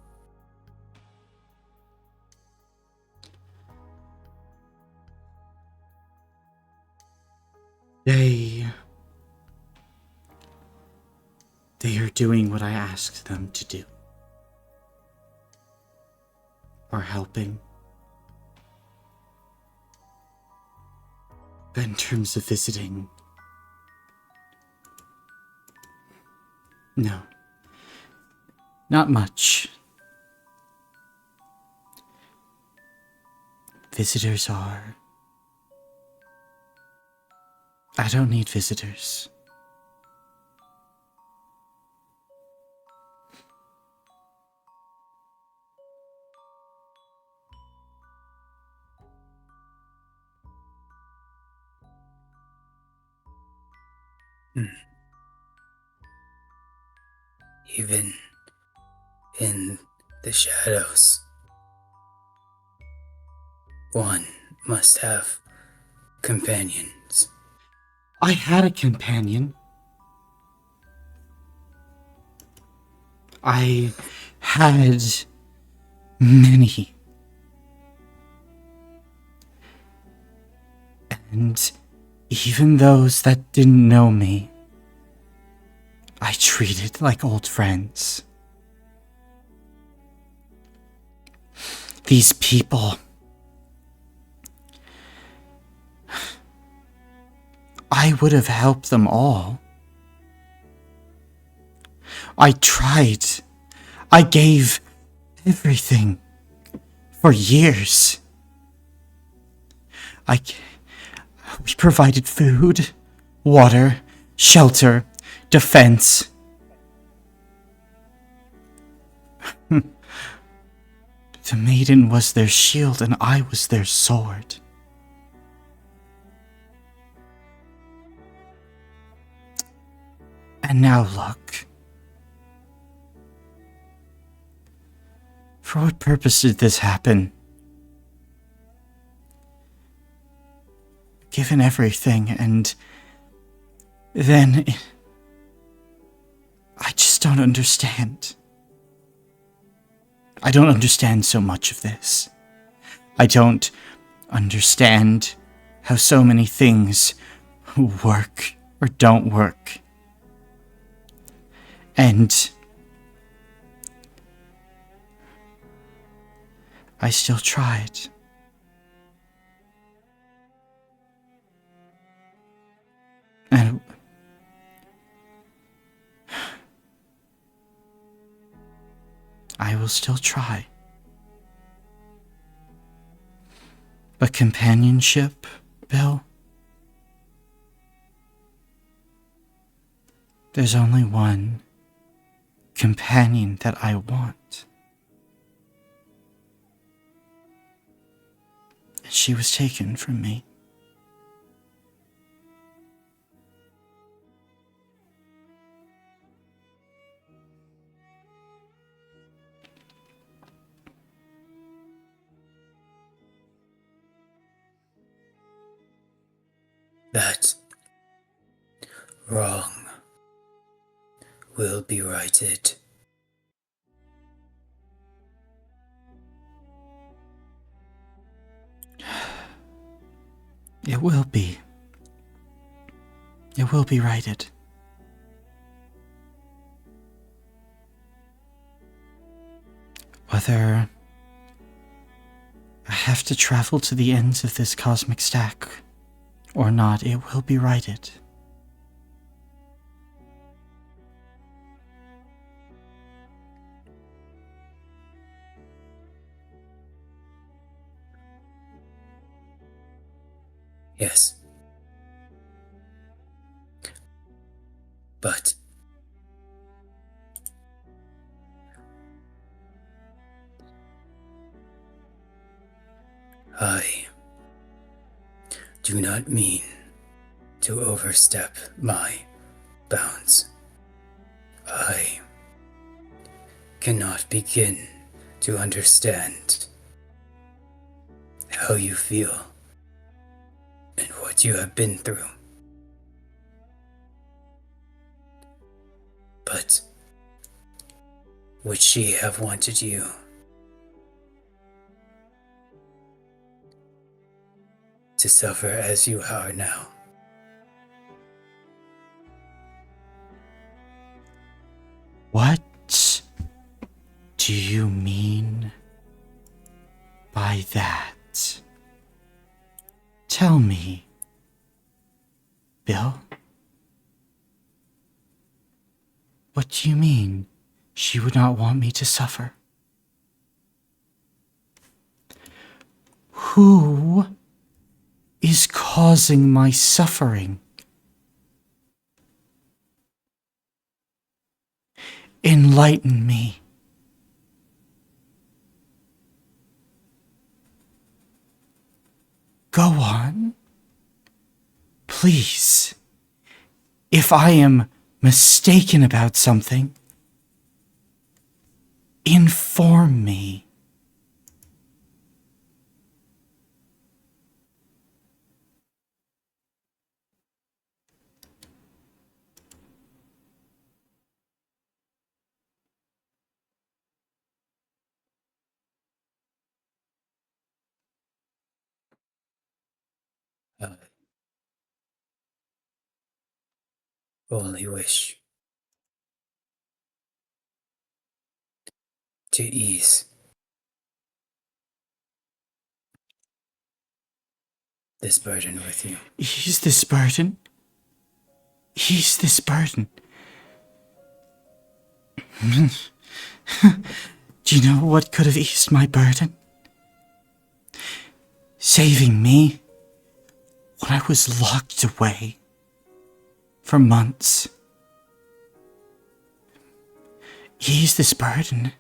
They are doing what I asked them to do. Or helping. But in terms of visiting, no. Not much. Visitors are... I don't need visitors. Even in the shadows, one must have companions. I had a companion. I had many. And even those that didn't know me, I treated like old friends. These people, I would have helped them all. I tried. I gave everything for years. We provided food, water, shelter, defense. The maiden was their shield and I was their sword. And now look. For what purpose did this happen? Given everything, and then I just don't understand. I don't understand so much of this. I don't understand how so many things work or don't work. And I still tried. And I will still try. But companionship, Bill? There's only one companion that I want. And she was taken from me. That wrong will be righted. It will be. It will be righted. Whether I have to travel to the ends of this cosmic stack or not, it will be righted. Yes. But I do not mean to overstep my bounds. I cannot begin to understand how you feel and what you have been through. But would she have wanted you to suffer as you are now? What do you mean by that? Tell me, Bill. What do you mean she would not want me to suffer? Who is causing my suffering? Enlighten me. Go on. Please. If I am mistaken about something, inform me. I only wish to ease this burden with you. Ease this burden? Ease this burden. Do you know what could have eased my burden? Saving me when I was locked away for months. Ease this burden.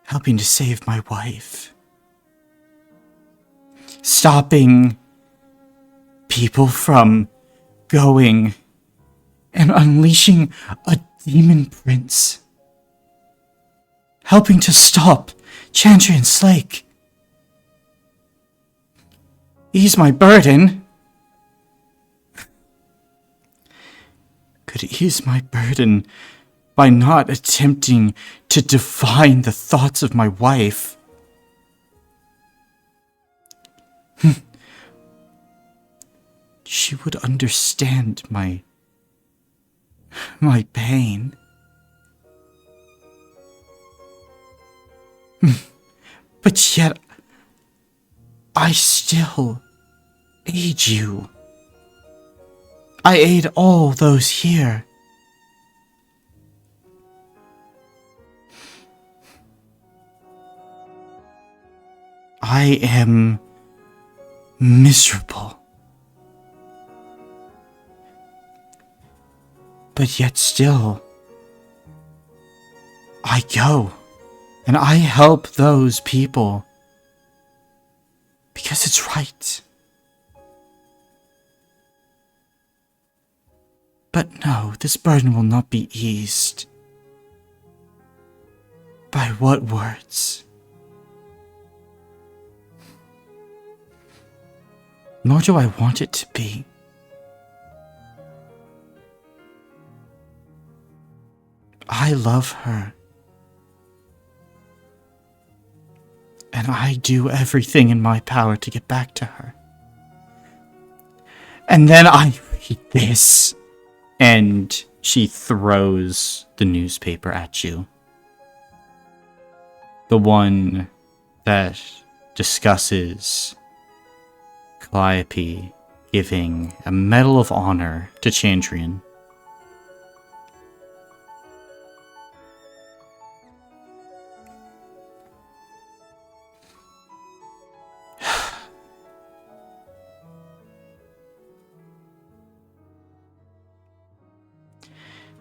Helping to save my wife. Stopping people from going and unleashing a demon prince. Helping to stop Chandrian Slake. Ease my burden. Could ease my burden by not attempting to define the thoughts of my wife. She would understand my pain. But yet, I still aid you. I aid all those here. I am miserable. But yet still, I go and I help those people because it's right. But no, this burden will not be eased. By what words? Nor do I want it to be. I love her. And I do everything in my power to get back to her. And then I read this. And she throws the newspaper at you. The one that discusses Calliope giving a Medal of Honor to Chandrian.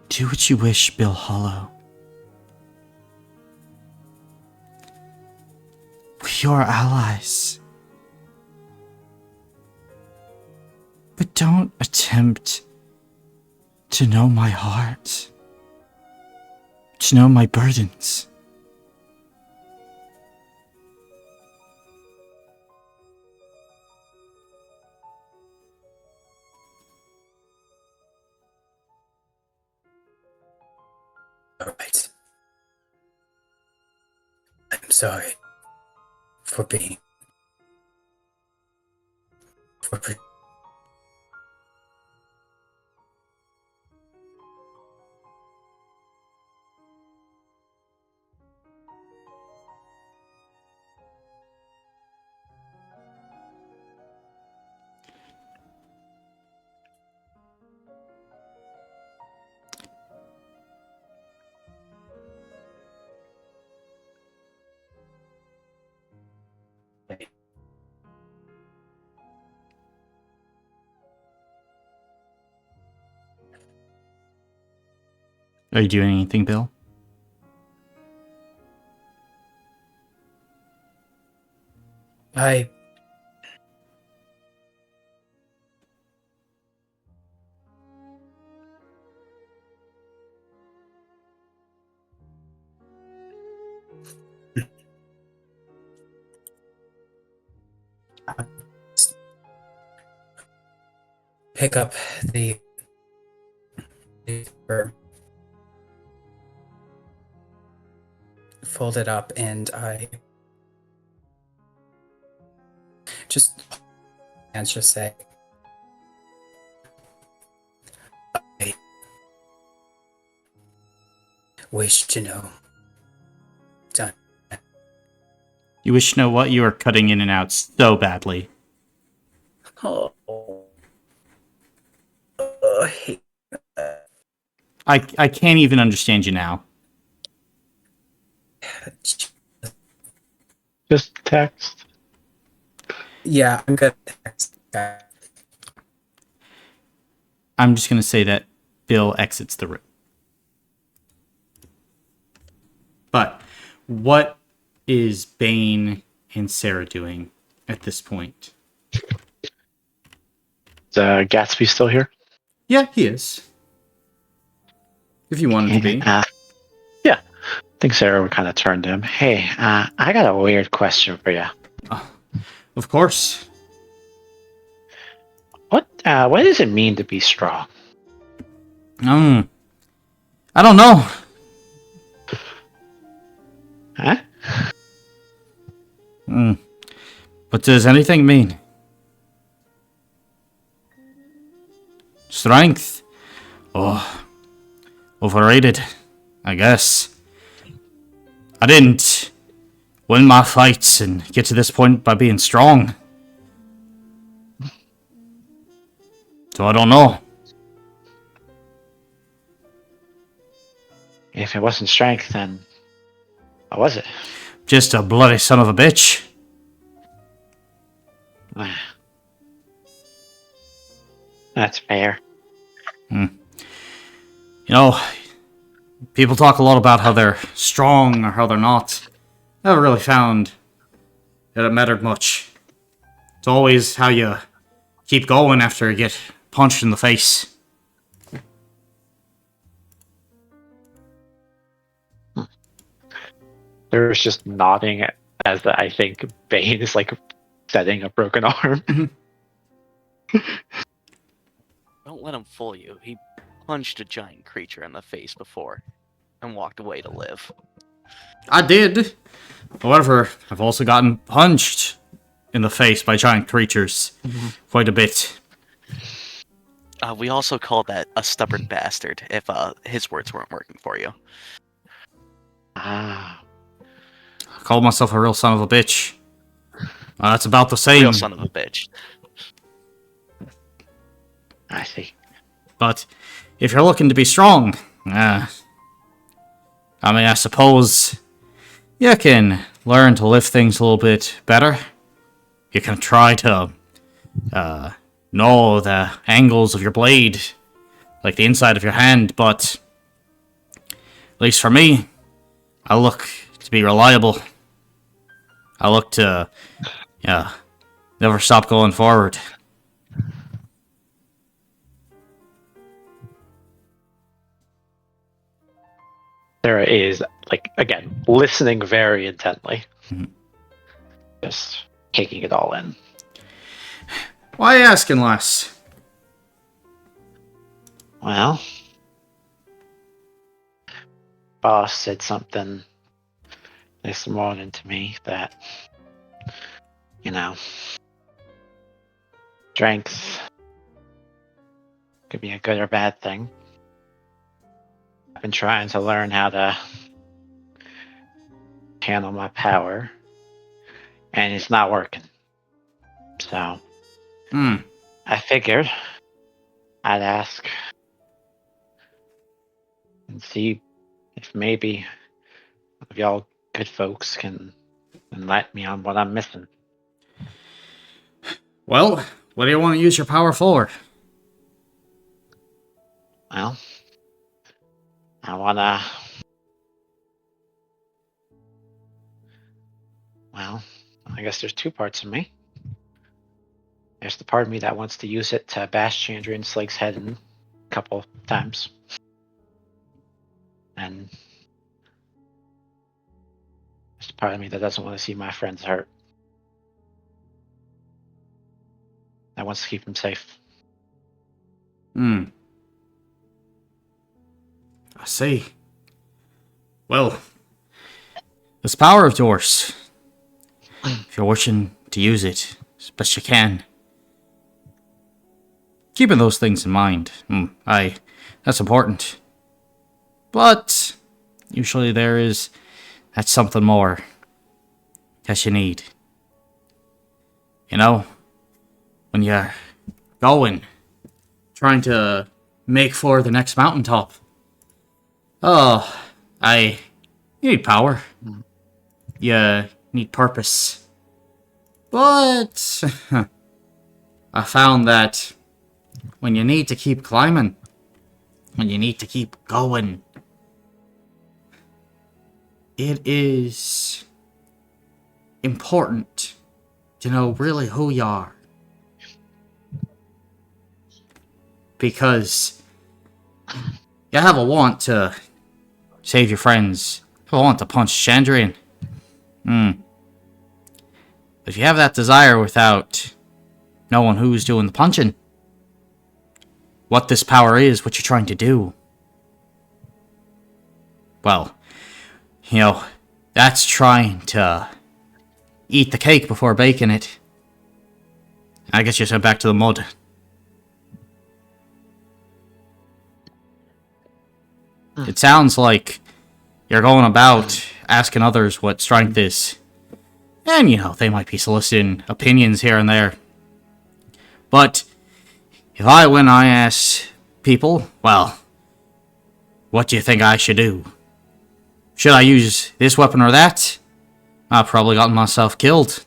Do what you wish, Bill Hollow. We are allies. But don't attempt to know my heart. To know my burdens. All right. I'm sorry for being. Are you doing anything, Bill? I pick up the paper, fold it up, and I just say, I wish to know. Done. You wish to know what? You are cutting in and out so badly. Oh. I can't even understand you now. Just text. Yeah, I'm good. I'm just going to say that Bill exits the room. But what is Bane and Sarah doing at this point? Is Gatsby still here? Yeah, he is. If you want him to be. Yeah. I think Sarah would kind of turn to him. Hey, I got a weird question for you. Of course. What does it mean to be strong? I don't know. Huh? What does anything mean? Strength? Oh, overrated, I guess. I didn't win my fights and get to this point by being strong. So I don't know. If it wasn't strength, then what was it? Just a bloody son of a bitch. That's fair. You know, people talk a lot about how they're strong or how they're not. Never really found that it mattered much. It's always how you keep going after you get punched in the face. There's just nodding as I think Bane is like setting a broken arm. Don't let him fool you. He punched a giant creature in the face before and walked away to live. I did. However, I've also gotten punched in the face by giant creatures quite a bit. We also call that a stubborn bastard if his words weren't working for you. Ah. I called myself a real son of a bitch. That's about the same. Real son of a bitch. I see. But if you're looking to be strong, I suppose you can learn to lift things a little bit better. You can try to know the angles of your blade, like the inside of your hand, but at least for me, I look to be reliable. I look to, never stop going forward. Sarah is, like, again, listening very intently. Just taking it all in. Why are you asking, lass? Well, boss said something this morning to me that, strength could be a good or bad thing. I've been trying to learn how to channel my power, and it's not working. So, I figured I'd ask and see if maybe one of y'all good folks can enlighten me on what I'm missing. Well, what do you want to use your power for? Well, I wanna... Well, I guess there's two parts of me. There's the part of me that wants to use it to bash Chandrian Slake's head in a couple times. And there's the part of me that doesn't want to see my friends hurt. That wants to keep them safe. Hmm. I see. Well, this power of yours, if you're wishing to use it as best you can, keeping those things in mind, that's important. But usually there is that's something more that you need. You know, when you're going, trying to make for the next mountaintop. Oh, you need power. You need purpose. But I found that when you need to keep climbing, when you need to keep going, it is important to know really who you are. Because you have a want to save your friends. You have a want to punch Chandrian. If you have that desire without knowing who's doing the punching, what this power is, what you're trying to do, well, that's trying to eat the cake before baking it. I guess you sent back to the mud. It sounds like you're going about asking others what strength is. And, they might be soliciting opinions here and there. But if I ask people, well, what do you think I should do? Should I use this weapon or that? I've probably gotten myself killed.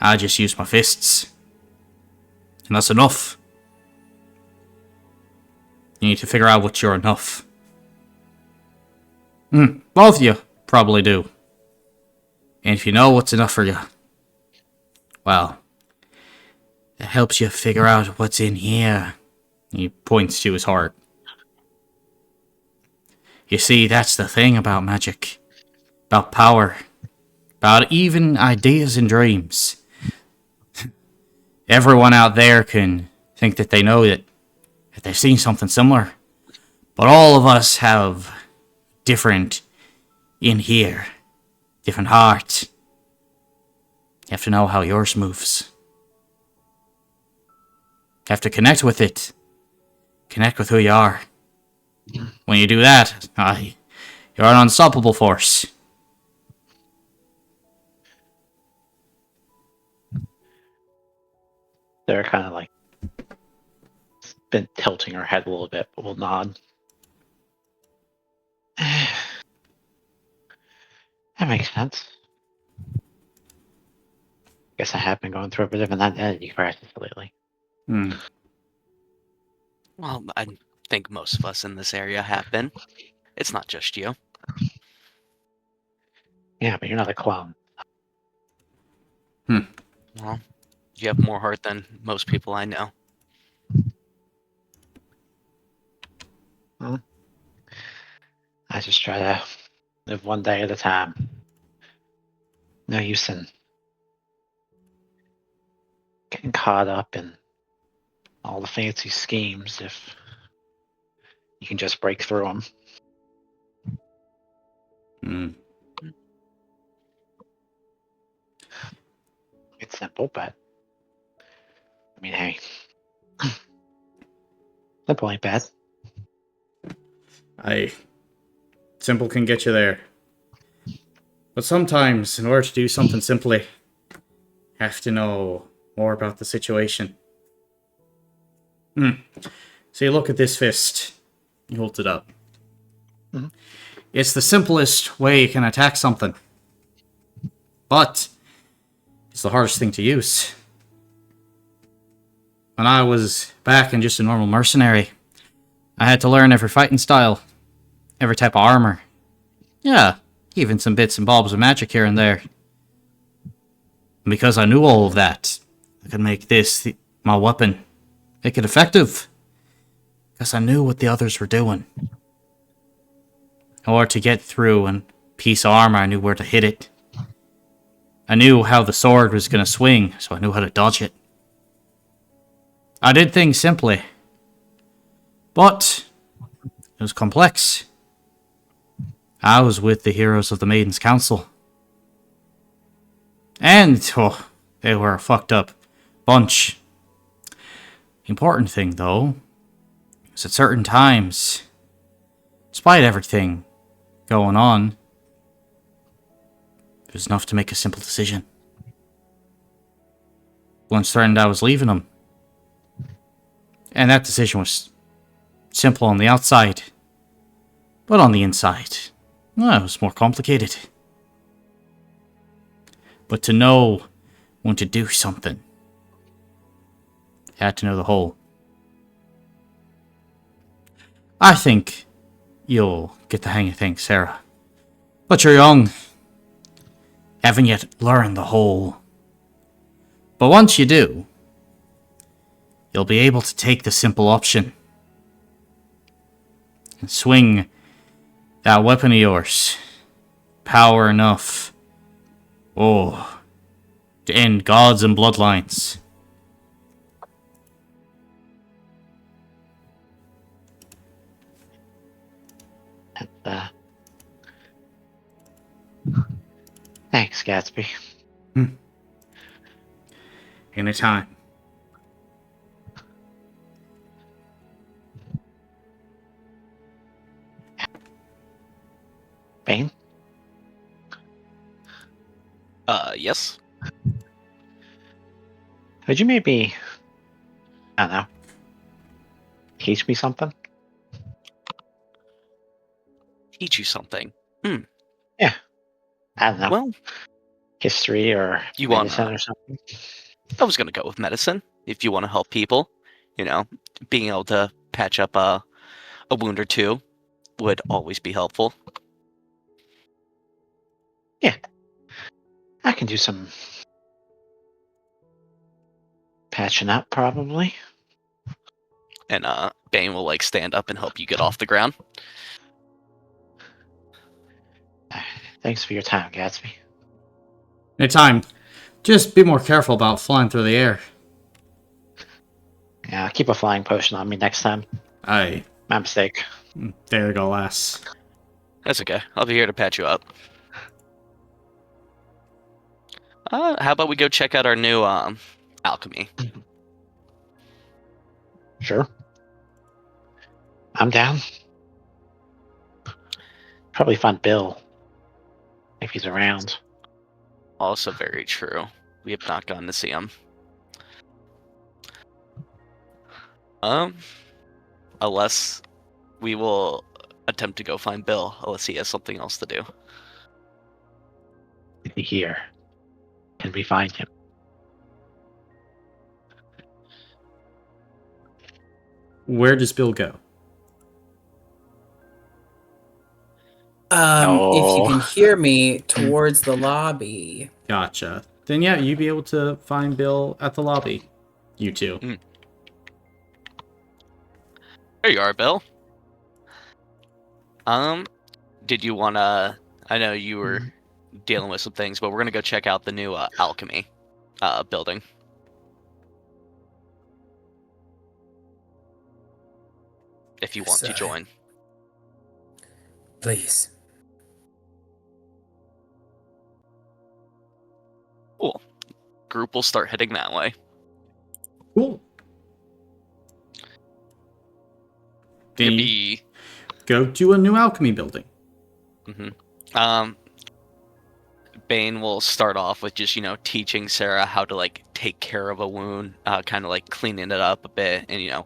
I just use my fists. And that's enough. You need to figure out what you're enough. Both of you probably do. And if you know what's enough for you, well, that helps you figure out what's in here. He points to his heart. You see, that's the thing about magic. About power. About even ideas and dreams. Everyone out there can think that they know that they've seen something similar. But all of us have different in here. Different heart. You have to know how yours moves. You have to connect with it. Connect with who you are. When you do that, you're an unstoppable force. They're kind of like been tilting her head a little bit, but will nod. That makes sense. Guess I have been going through a bit of an identity crisis lately. Well, I think most of us in this area have been. It's not just you. Yeah, but you're not a clone. Well, you have more heart than most people I know. I just try to live one day at a time. No use in getting caught up in all the fancy schemes if you can just break through them. It's simple, but I mean, hey, simple ain't bad. Simple can get you there. But sometimes, in order to do something simply, you have to know more about the situation. So you look at this fist. He holds it up. It's the simplest way you can attack something. But it's the hardest thing to use. When I was back and just a normal mercenary, I had to learn every fighting style, every type of armor. Yeah, even some bits and bobs of magic here and there. And because I knew all of that, I could make this my weapon. Make it effective. Because I knew what the others were doing. In order to get through a piece of armor, I knew where to hit it. I knew how the sword was going to swing, so I knew how to dodge it. I did things simply, But it was complex. I was with the heroes of the Maiden's Council. And, oh, they were a fucked up bunch. The important thing, though, is at certain times, despite everything going on, it was enough to make a simple decision. Once threatened I was leaving them. And that decision was simple on the outside. But on the inside, well, it was more complicated. But to know when to do something, you had to know the whole. I think you'll get the hang of things, Sarah. But you're young. Haven't yet learned the whole. But once you do, you'll be able to take the simple option and swing that weapon of yours. Power enough. Oh, to end gods and bloodlines. Thanks, Gatsby. Anytime. Bane? Yes. Could you maybe, I don't know, teach me something? Teach you something. I don't know. Well, History or You medicine wanna- or something? I was gonna go with medicine. If you want to help people, being able to patch up a wound or two would always be helpful. I can do some patching up, probably. And Bane will stand up and help you get off the ground. Thanks for your time, Gatsby. Anytime. Just be more careful about flying through the air. Yeah, I'll keep a flying potion on me next time. Aye. My mistake. There you go, lass. That's okay. I'll be here to patch you up. How about we go check out our new alchemy? Sure. I'm down. Probably find Bill if he's around. Also very true. We have not gotten to see him. Unless we will attempt to go find Bill, unless he has something else to do. Is he here? Can we find him? Where does Bill go? If you No. can hear me, towards the lobby. Gotcha. Then yeah, you'd be able to find Bill at the lobby. You two. There you are, Bill. Did you wanna? I know you were dealing with some things, but we're gonna go check out the new alchemy building. If you want to Sorry. join. Please. Cool. Group will start heading that way. Cool. Then Could you be. go to a new alchemy building. Bane will start off with just teaching Sarah how to take care of a wound, kind of cleaning it up a bit, and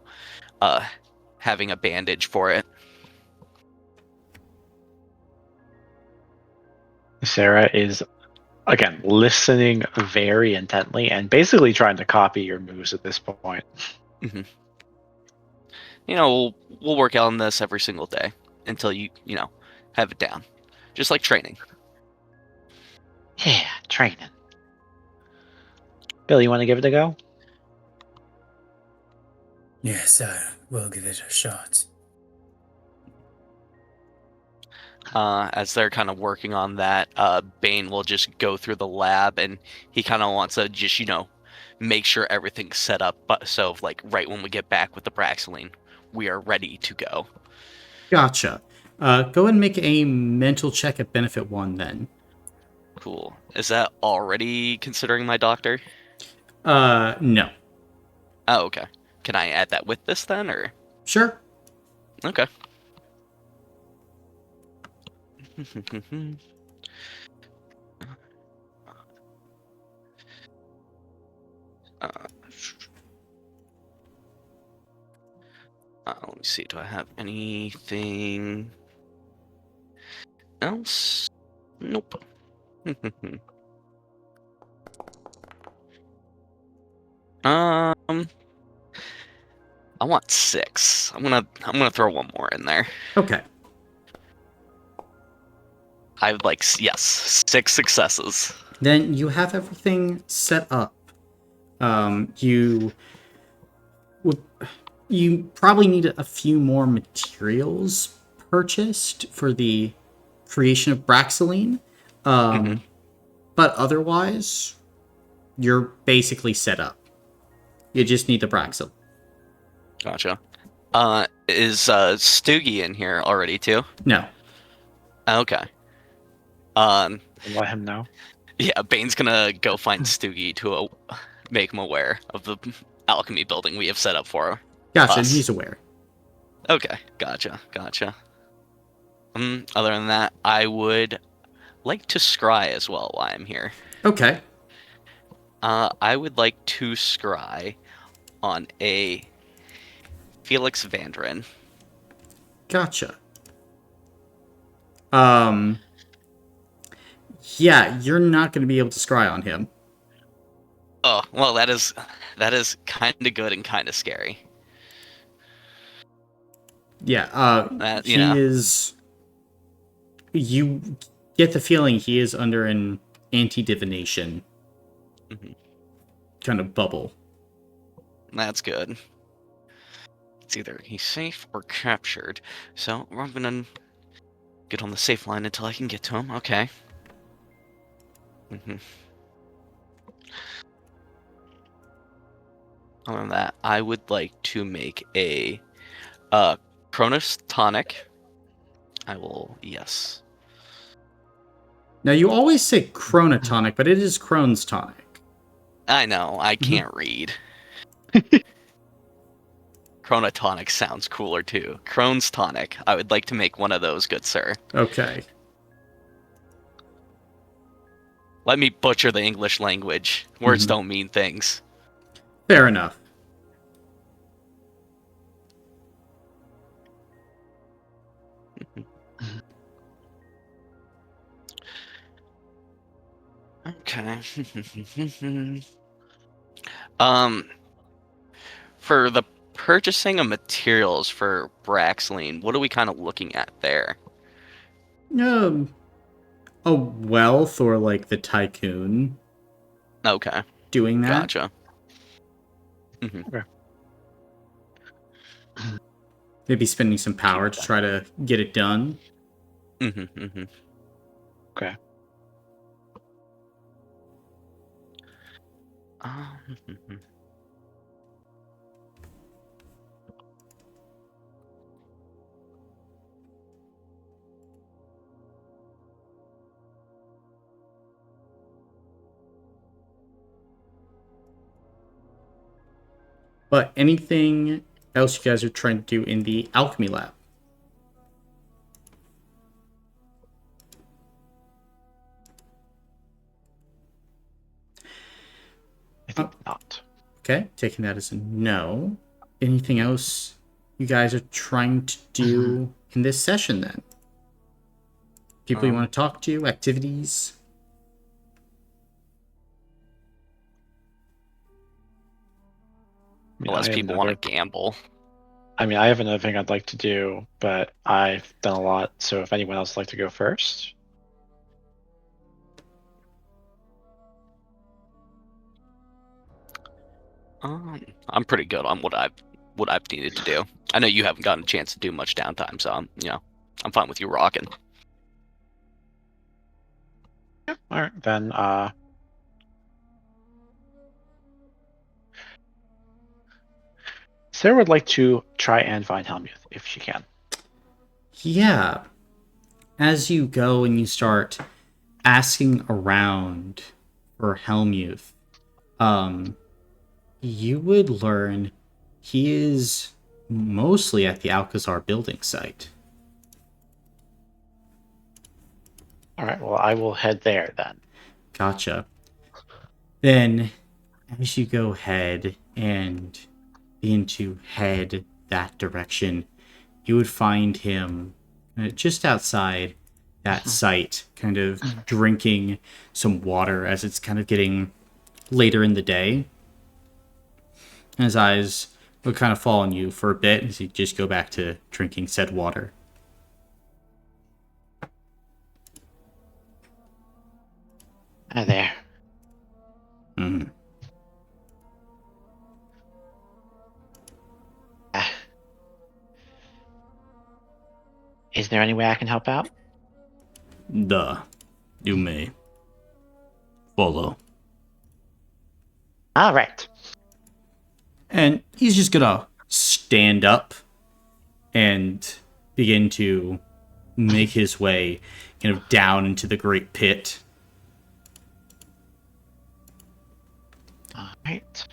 having a bandage for it. Sarah is, again, listening very intently and basically trying to copy your moves at this point. We'll work on this every single day until you have it down, just like training. Yeah, training. Bill, you want to give it a go? Yes, I will give it a shot. As they're kind of working on that, Bane will just go through the lab, and he kind of wants to just make sure everything's set up, but so right when we get back with the Braxoline, we are ready to go. Gotcha. Go ahead and make a mental check at benefit 1 then. Cool. Is that already considering my doctor? No. Oh, okay. Can I add that with this then, or? Sure. Okay. uh, let me see. Do I have anything else? Nope. I want 6. I'm gonna throw one more in there. Okay. I would like, yes, 6 successes. Then you have everything set up. You probably need a few more materials purchased for the creation of Braxaline. But otherwise, you're basically set up. You just need the Braxaline. Gotcha. Is Stoogie in here already too? No. Okay. And let him know. Yeah, Bane's gonna go find Stoogie to make him aware of the alchemy building we have set up for Gotcha, us. and he's aware. Okay, gotcha. Other than that, I would like to scry as well while I'm here. Okay. I would like to scry on a Felix Vandrin. Gotcha. Yeah, you're not going to be able to scry on him. Oh, well, that is kind of good and kind of scary. Yeah, is... You get the feeling he is under an anti-divination kind of bubble. That's good. It's either he's safe or captured. So I'm gonna get on the safe line until I can get to him. Okay. Other than that, I would like to make a Cronus tonic. I will, yes. Now, you always say chronotonic, but it is Crohn's tonic. I know, I can't read. Chronotonic sounds cooler too. Crohn's tonic. I would like to make one of those, good sir. Okay. Let me butcher the English language. Words don't mean things. Fair enough. Okay. For the purchasing of materials for Braxaline, what are we kind of looking at there? A wealth or like the tycoon. Okay. Doing that. Gotcha. Okay. Maybe spending some power to try to get it done. Okay. But anything else you guys are trying to do in the alchemy lab? I think not. Okay, taking that as a no. Anything else you guys are trying to do in this session then? People you want to talk to, activities? Unless people want to gamble. I mean, I have another thing I'd like to do, but I've done a lot, so if anyone else would like to go first. I'm pretty good on what I've needed to do. I know you haven't gotten a chance to do much downtime, so I'm fine with you rocking. Yeah. All right, then. Sarah would like to try and find Helmuth if she can. Yeah. As you go and you start asking around for Helmuth, you would learn he is mostly at the Alcazar building site. All right, well, I will head there then. Gotcha. Then, as you go ahead and begin to head that direction, you would find him just outside that site, kind of drinking some water as it's kind of getting later in the day. His eyes would kind of fall on you for a bit as you just go back to drinking said water. Hi there. Mm. Is there any way I can help out? You may follow. All right. And he's just gonna stand up and begin to make his way kind of down into the great pit. All right.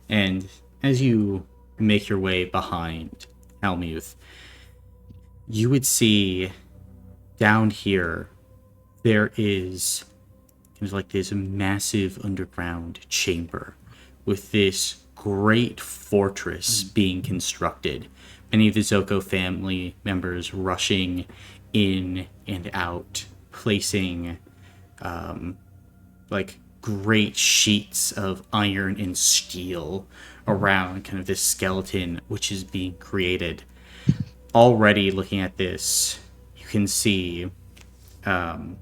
And as you make your way behind Helmuth, you would see down here there is kind of like this massive underground chamber with this great fortress being constructed. Many of the Zocco family members rushing in and out, placing like great sheets of iron and steel around kind of this skeleton which is being created. Already looking at this, you can see kind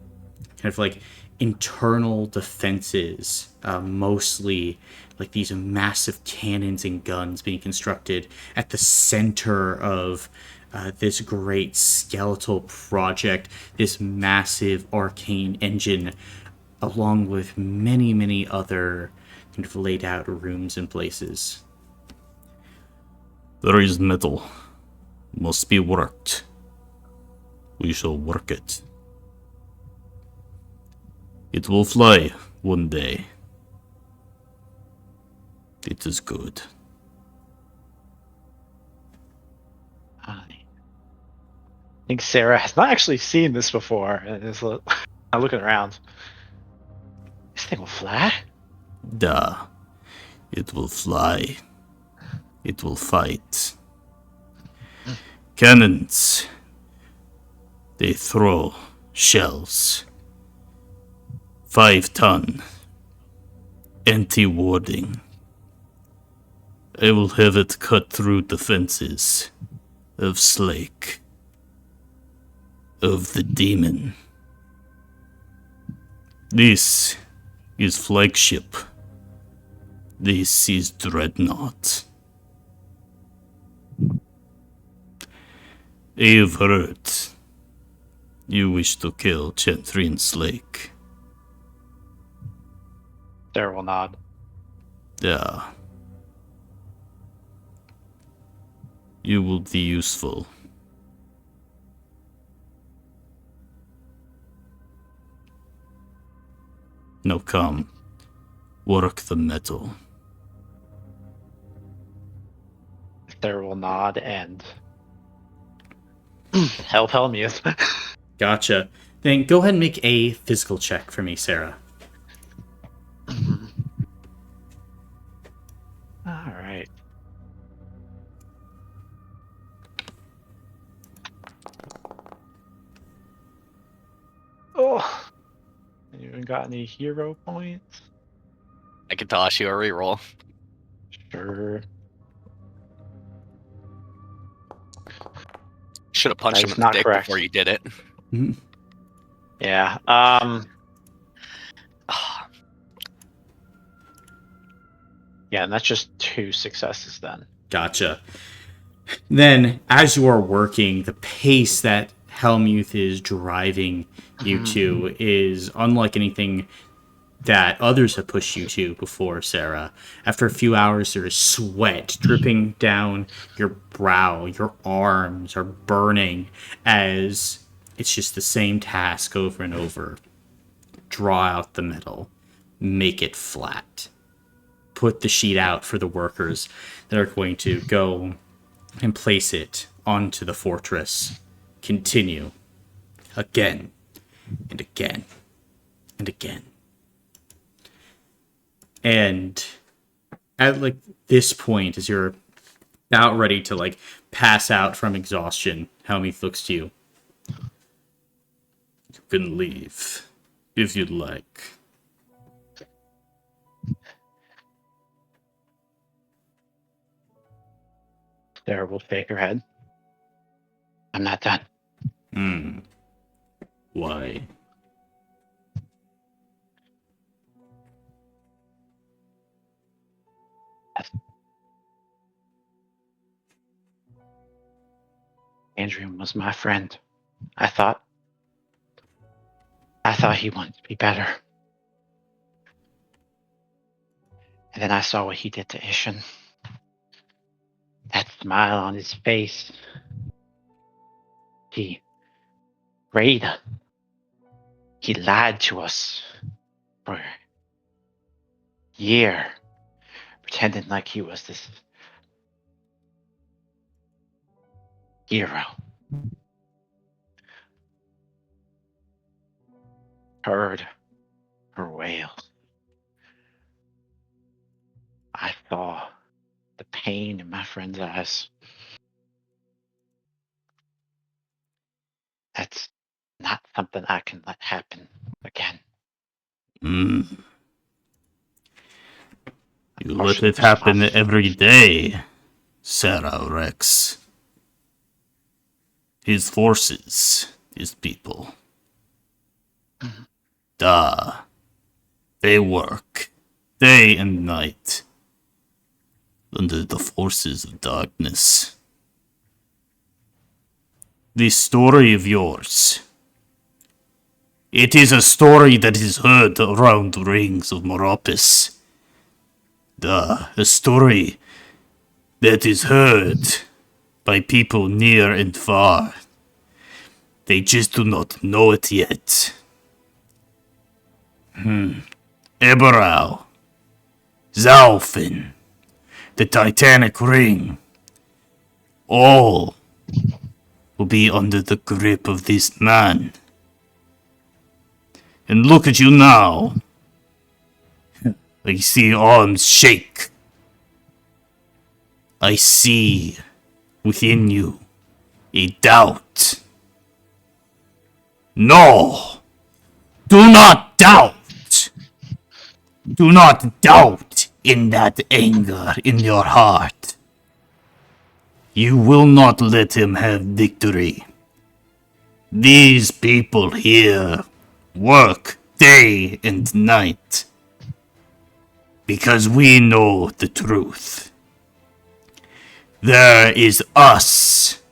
of like internal defenses, mostly like these massive cannons and guns being constructed at the center of this great skeletal project, this massive arcane engine, along with many, many other kind of laid out rooms and places. There is metal. Must be worked. We shall work it. It will fly one day. It is good. I think Sarah has not actually seen this before and is looking around. This thing will fly? Da. It will fly. It will fight. Cannons. They throw shells. 5-ton. Anti-warding. I will have it cut through defenses of Slake. Of the demon. This is flagship. This is Dreadnought. I have heard you wish to kill Chantrin Slake. Sarah will nod. Yeah. You will be useful. Now come, work the metal. Sarah will nod and help Helmuth. Gotcha. Then go ahead and make a physical check for me, Sarah. All right. Oh, you even got any hero points? I could toss you a reroll. Sure. Should have punched That him is in the not dick correct. before you did it. Yeah. Yeah, and that's just 2 successes then. Gotcha. Then, as you are working, the pace that Helmuth is driving you to is unlike anything that others have pushed you to before, Sarah. After a few hours, there is sweat dripping down your brow. Your arms are burning as it's just the same task over and over. Draw out the metal, make it flat, put the sheet out for the workers that are going to go and place it onto the fortress. Continue again and again and again. And at like this point, as you're about ready to like pass out from exhaustion, Helmuth looks to you. You can leave if you'd like. Sarah will shake her head. I'm not done. Why? Andrew was my friend. I thought he wanted to be better. And then I saw what he did to Ishan. That smile on his face. He prayed. He lied to us for a year, pretending like he was this hero. Heard her wails. I saw the pain in my friend's eyes. That's not something I can let happen again. You let Partially it happen responsible. every day, Sarah Rex. His forces, his people. They work day and night under the forces of darkness. This story of yours, it is a story that is heard around the rings of Meropis. A story that is heard by people near and far. They just do not know it yet. Eberau, Zalfin, the Titanic Ring, all will be under the grip of this man. And look at you now. I see arms shake. I see within you a doubt. No! Do not doubt! Do not doubt in that anger in your heart. You will not let him have victory. These people here work day and night because we know the truth. There is us,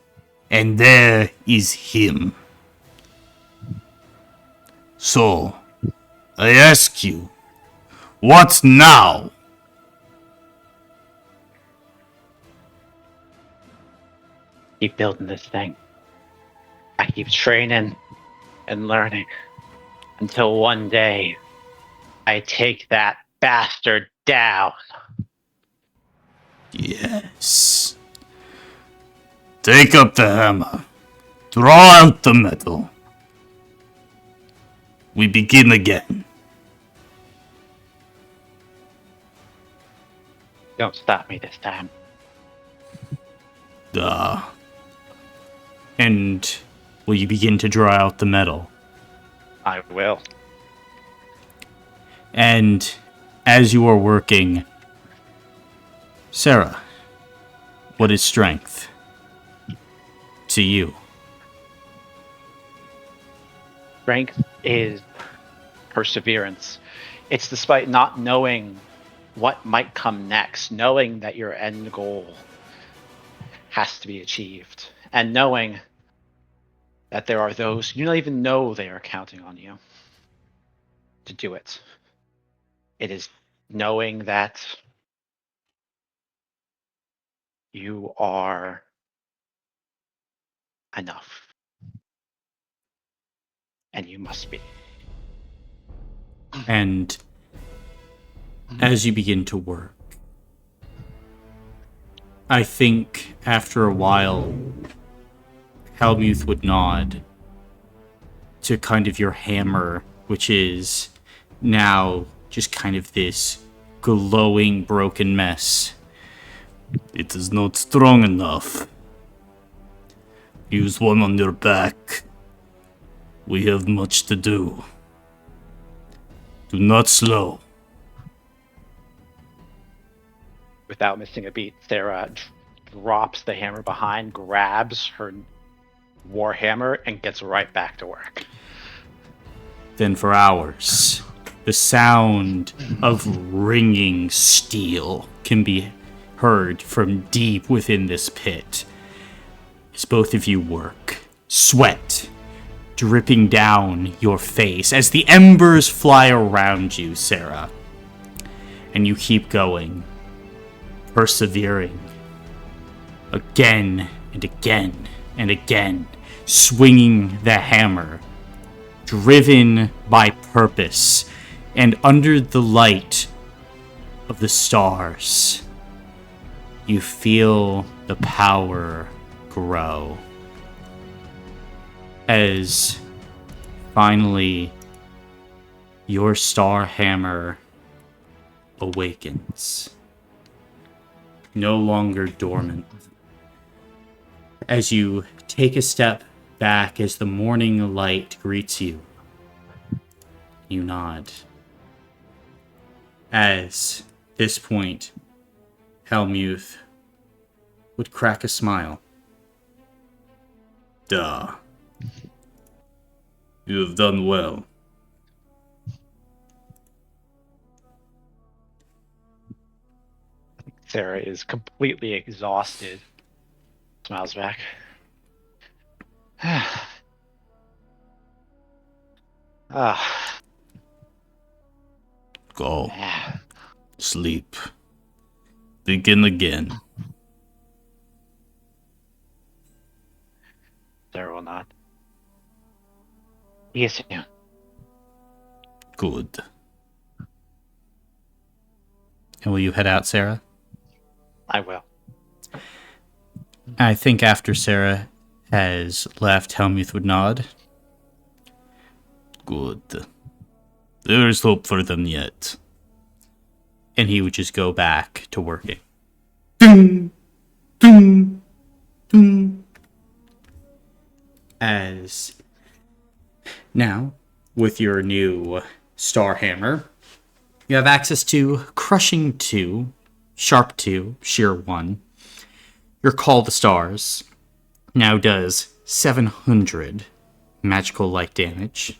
and there is him. So, I ask you, what now? Keep building this thing. I keep training and learning until one day I take that bastard down. Yes. Take up the hammer. Draw out the metal. We begin again. Don't stop me this time. And will you begin to draw out the metal? I will. And as you are working, Sarah, what is strength to you? Strength is perseverance. It's despite not knowing what might come next, knowing that your end goal has to be achieved, and knowing that there are those you don't even know they are counting on you to do it. It is knowing that you are enough. And you must be. And as you begin to work, I think after a while, Helmuth would nod to kind of your hammer, which is now just kind of this glowing, broken mess. It is not strong enough. Use one on your back. We have much to do. Do not slow. Without missing a beat, Sarah drops the hammer behind, grabs her warhammer, and gets right back to work. Then for hours, the sound of ringing steel can be heard from deep within this pit as both of you work. Sweat dripping down your face as the embers fly around you, Sarah. And you keep going, persevering, again and again and again, swinging the hammer, driven by purpose, and under the light of the stars, you feel the power grow. As finally your star hammer awakens, no longer dormant. As you take a step back as the morning light greets you, you nod. As this point, Helmuth would crack a smile. Duh. You have done well. Sarah is completely exhausted. Smiles back. Go. Yeah. Sleep. Begin again. Sarah will not. See you soon. Good. And will you head out, Sarah? I will. I think after Sarah has left, Helmuth would nod. Good. There is hope for them yet. And he would just go back to working. Ding! Ding! Ding! As now, with your new star hammer, you have access to Crushing 2, Sharp 2, Shear 1. Your Call the Stars now does 700 magical light damage.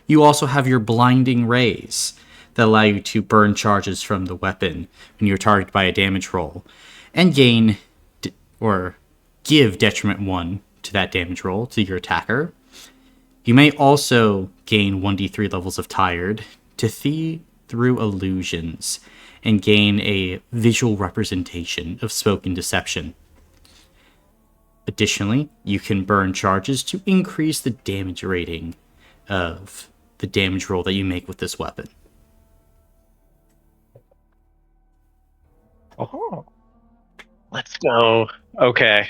You also have your Blinding Rays that allow you to burn charges from the weapon when you're targeted by a damage roll, and gain or give detriment 1 to that damage roll to your attacker. You may also gain 1d3 levels of Tired to see through illusions and gain a visual representation of spoken deception. Additionally, you can burn charges to increase the damage rating of the damage roll that you make with this weapon. Oh. Let's go. Okay.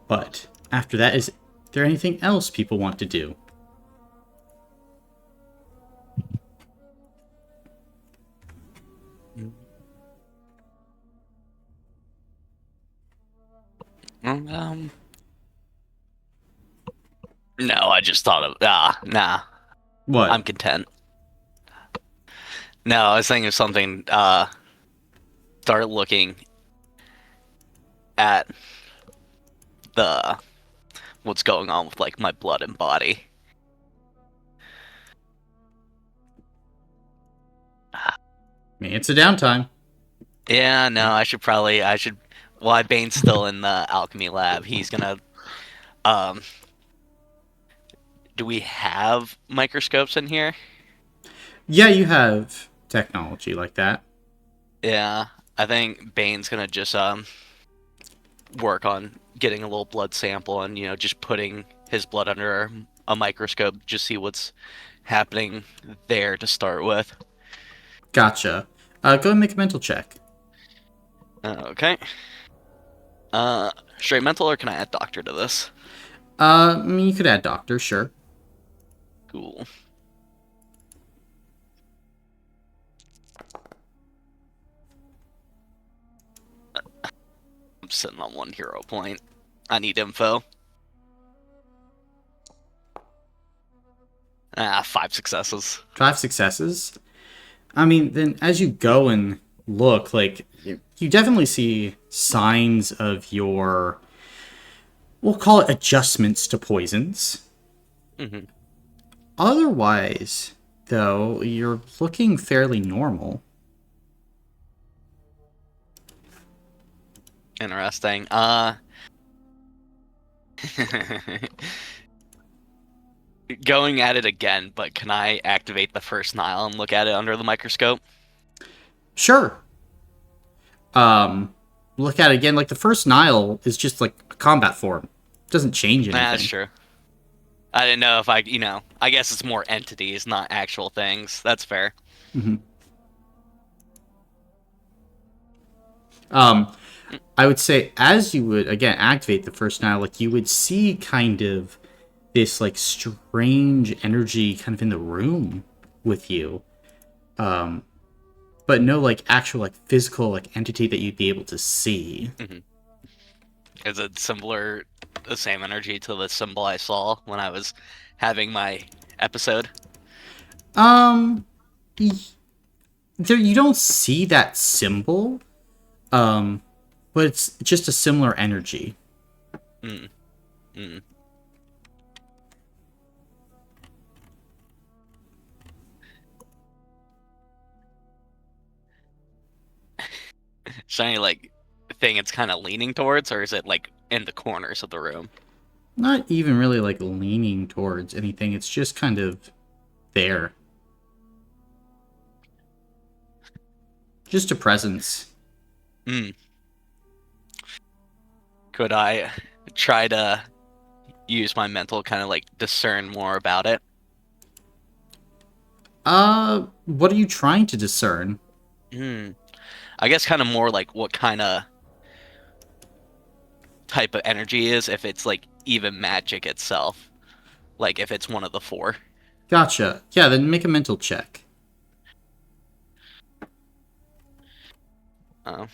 But after that, is there anything else people want to do? No, I just thought of nah. What? I'm content. No, I was thinking of something. Start looking at the what's going on with like my blood and body. I mean, it's a downtime. Yeah, no, I should. While Bane's still in the alchemy lab, he's gonna Do we have microscopes in here? Yeah, you have technology like that. Yeah, I think Bane's gonna just work on getting a little blood sample and just putting his blood under a microscope, just see what's happening there to start with. Gotcha. Go ahead and make a mental check. Okay. Straight mental, or can I add doctor to this? I mean, you could add doctor, sure. Cool. I'm sitting on 1 hero point. I need info. 5 successes. 5 successes. I mean, then as you go and look, like, you definitely see signs of your, we'll call it adjustments to poisons. Mm-hmm. Otherwise, though, you're looking fairly normal. Interesting. Going at it again, but can I activate the first Nile and look at it under the microscope? Sure. Look at it again. Like, the first Nile is just like a combat form. Doesn't change anything. That's true. I didn't know if I guess it's more entities, not actual things. That's fair. Mm-hmm. I would say as you would again activate the first Nile, like you would see kind of this like strange energy kind of in the room with you. But no like actual like physical like entity that you'd be able to see. Mm-hmm. Is it similar, the same energy to the symbol I saw when I was having my episode? Um there you don't see that symbol. But it's just a similar energy. Mm. Mm. Is there any like thing it's kind of leaning towards, or is it like in the corners of the room? Not even really like leaning towards anything. It's just kind of there. Just a presence. Mm. Could I try to use my mental kind of like discern more about it? What are you trying to discern? Hmm. I guess kind of more like what kind of type of energy is, if it's like even magic itself, like if it's one of the 4. Gotcha. Yeah, then make a mental check. Um,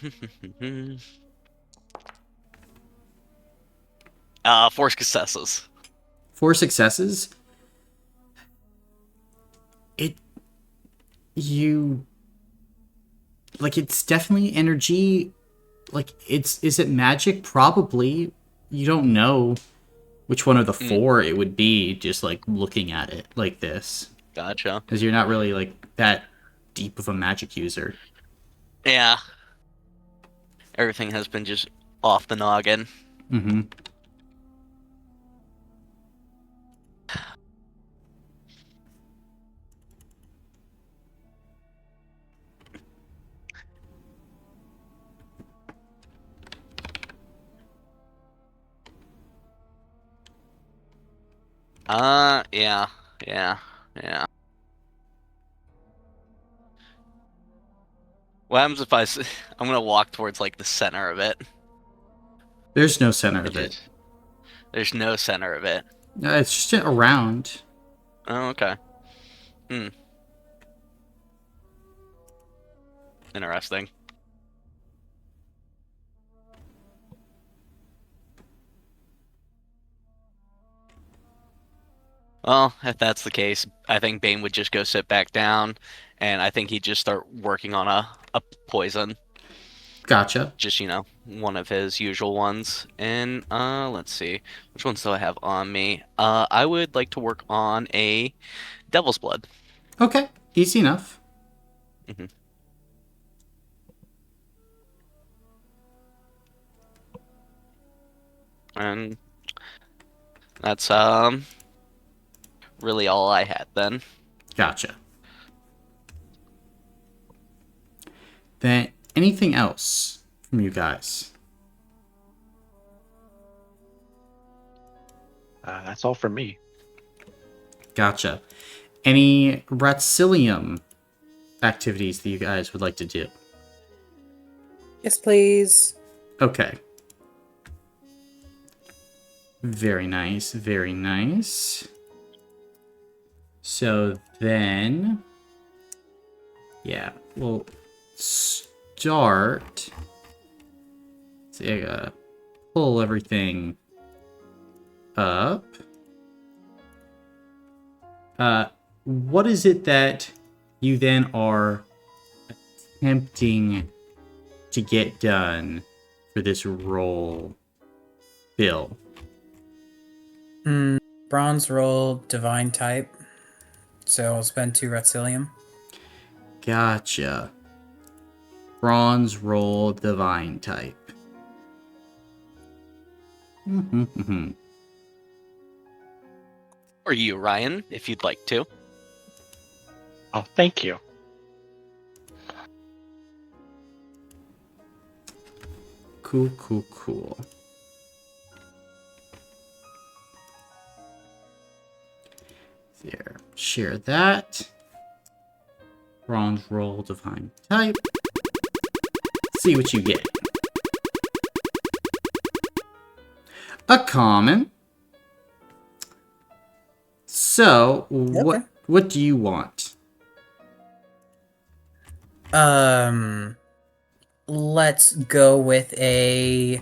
4 successes. 4 successes. It you like it's definitely energy. Like is it magic? Probably. You don't know which one of the 4 it would be just like looking at it like this. Gotcha. Because you're not really like that deep of a magic user. Yeah. Everything has been just off the noggin. Mm-hmm. Yeah. Yeah. Yeah. What happens if I'm gonna walk towards like the center of it, There's no center of which it. is there's no center of it. It's just around. Oh, okay. Hmm. Interesting. Well, if that's the case, I think Bane would just go sit back down, and I think he'd just start working on a poison. Gotcha. Just, one of his usual ones. And let's see. Which ones do I have on me? I would like to work on a Devil's Blood. Okay, easy enough. Hmm. And that's really all I had then. Gotcha. Then anything else from you guys? That's all for me. Gotcha. Any Ratsilium activities that you guys would like to do? Yes, please. Okay. Very nice, very nice. So then, yeah, we'll start. See, I gotta pull everything up. What is it that you then are attempting to get done for this role, Bill? Bronze roll, divine type. So I'll spend 2 Ratsilium. Gotcha. Bronze roll, divine type. Or you, Ryan, if you'd like to. Oh, thank you. Cool, cool, cool. There. Share that. Bronze roll, divine type. See what you get. A common. So, what do you want? Let's go with a...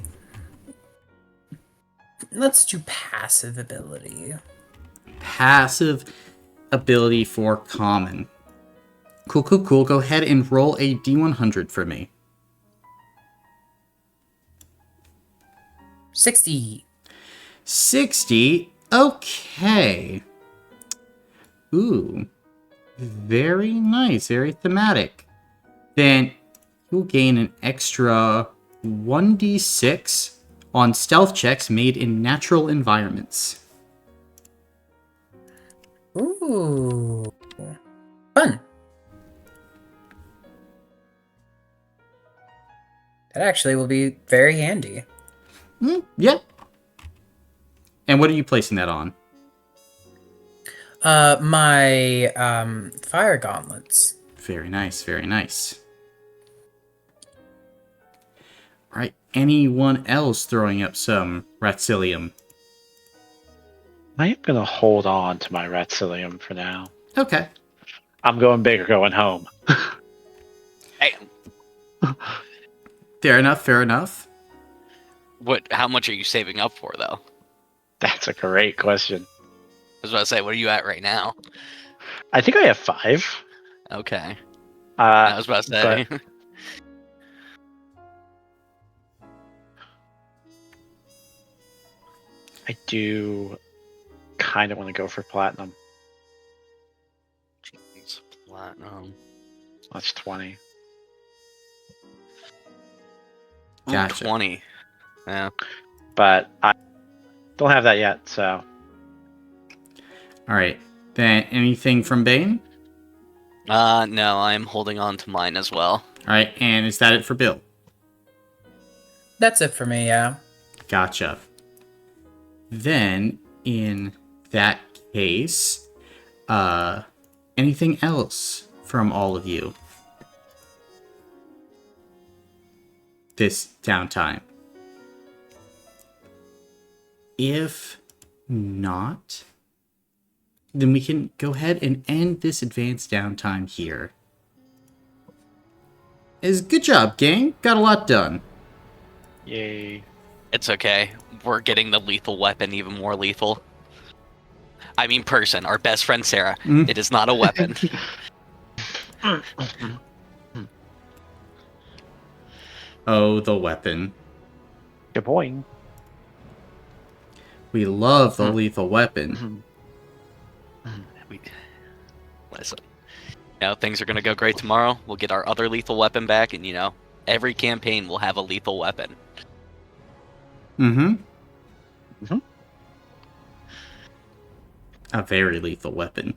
Let's do passive ability. Passive ability for common. Cool, cool, cool. Go ahead and roll a D100 for me. 60. 60. Okay. Ooh. Very nice. Very thematic. Then you'll gain an extra 1d6 on stealth checks made in natural environments. Ooh. Fun. That actually will be very handy. Yeah. And what are you placing that on? My fire gauntlets. Very nice, very nice. All right, anyone else throwing up some Ratsilium? I am going to hold on to my Ratsilium for now. Okay. I'm going big or going home. Damn. Fair enough, fair enough. How much are you saving up for, though? That's a great question. I was about to say, what are you at right now? I think I have 5. Okay. I was about to say. but- I do kind of want to go for platinum. Jeez, platinum. That's 20. Ooh, Gotcha. 20. Yeah. But I don't have that yet, so. All right. Then anything from Bane? No, I'm holding on to mine as well. All right, and is that it for Bill? That's it for me, yeah. Gotcha. Then, in that case, anything else from all of you this downtime? If not, then we can go ahead and end this advanced downtime here. Good job, gang. Got a lot done. Yay. It's okay. We're getting the lethal weapon even more lethal. I mean, person. Our best friend Sarah. It is not a weapon. Oh, the weapon. Good point. We love the lethal weapon. Listen. Things are going to go great tomorrow. We'll get our other lethal weapon back, and, every campaign will have a lethal weapon. A very lethal weapon.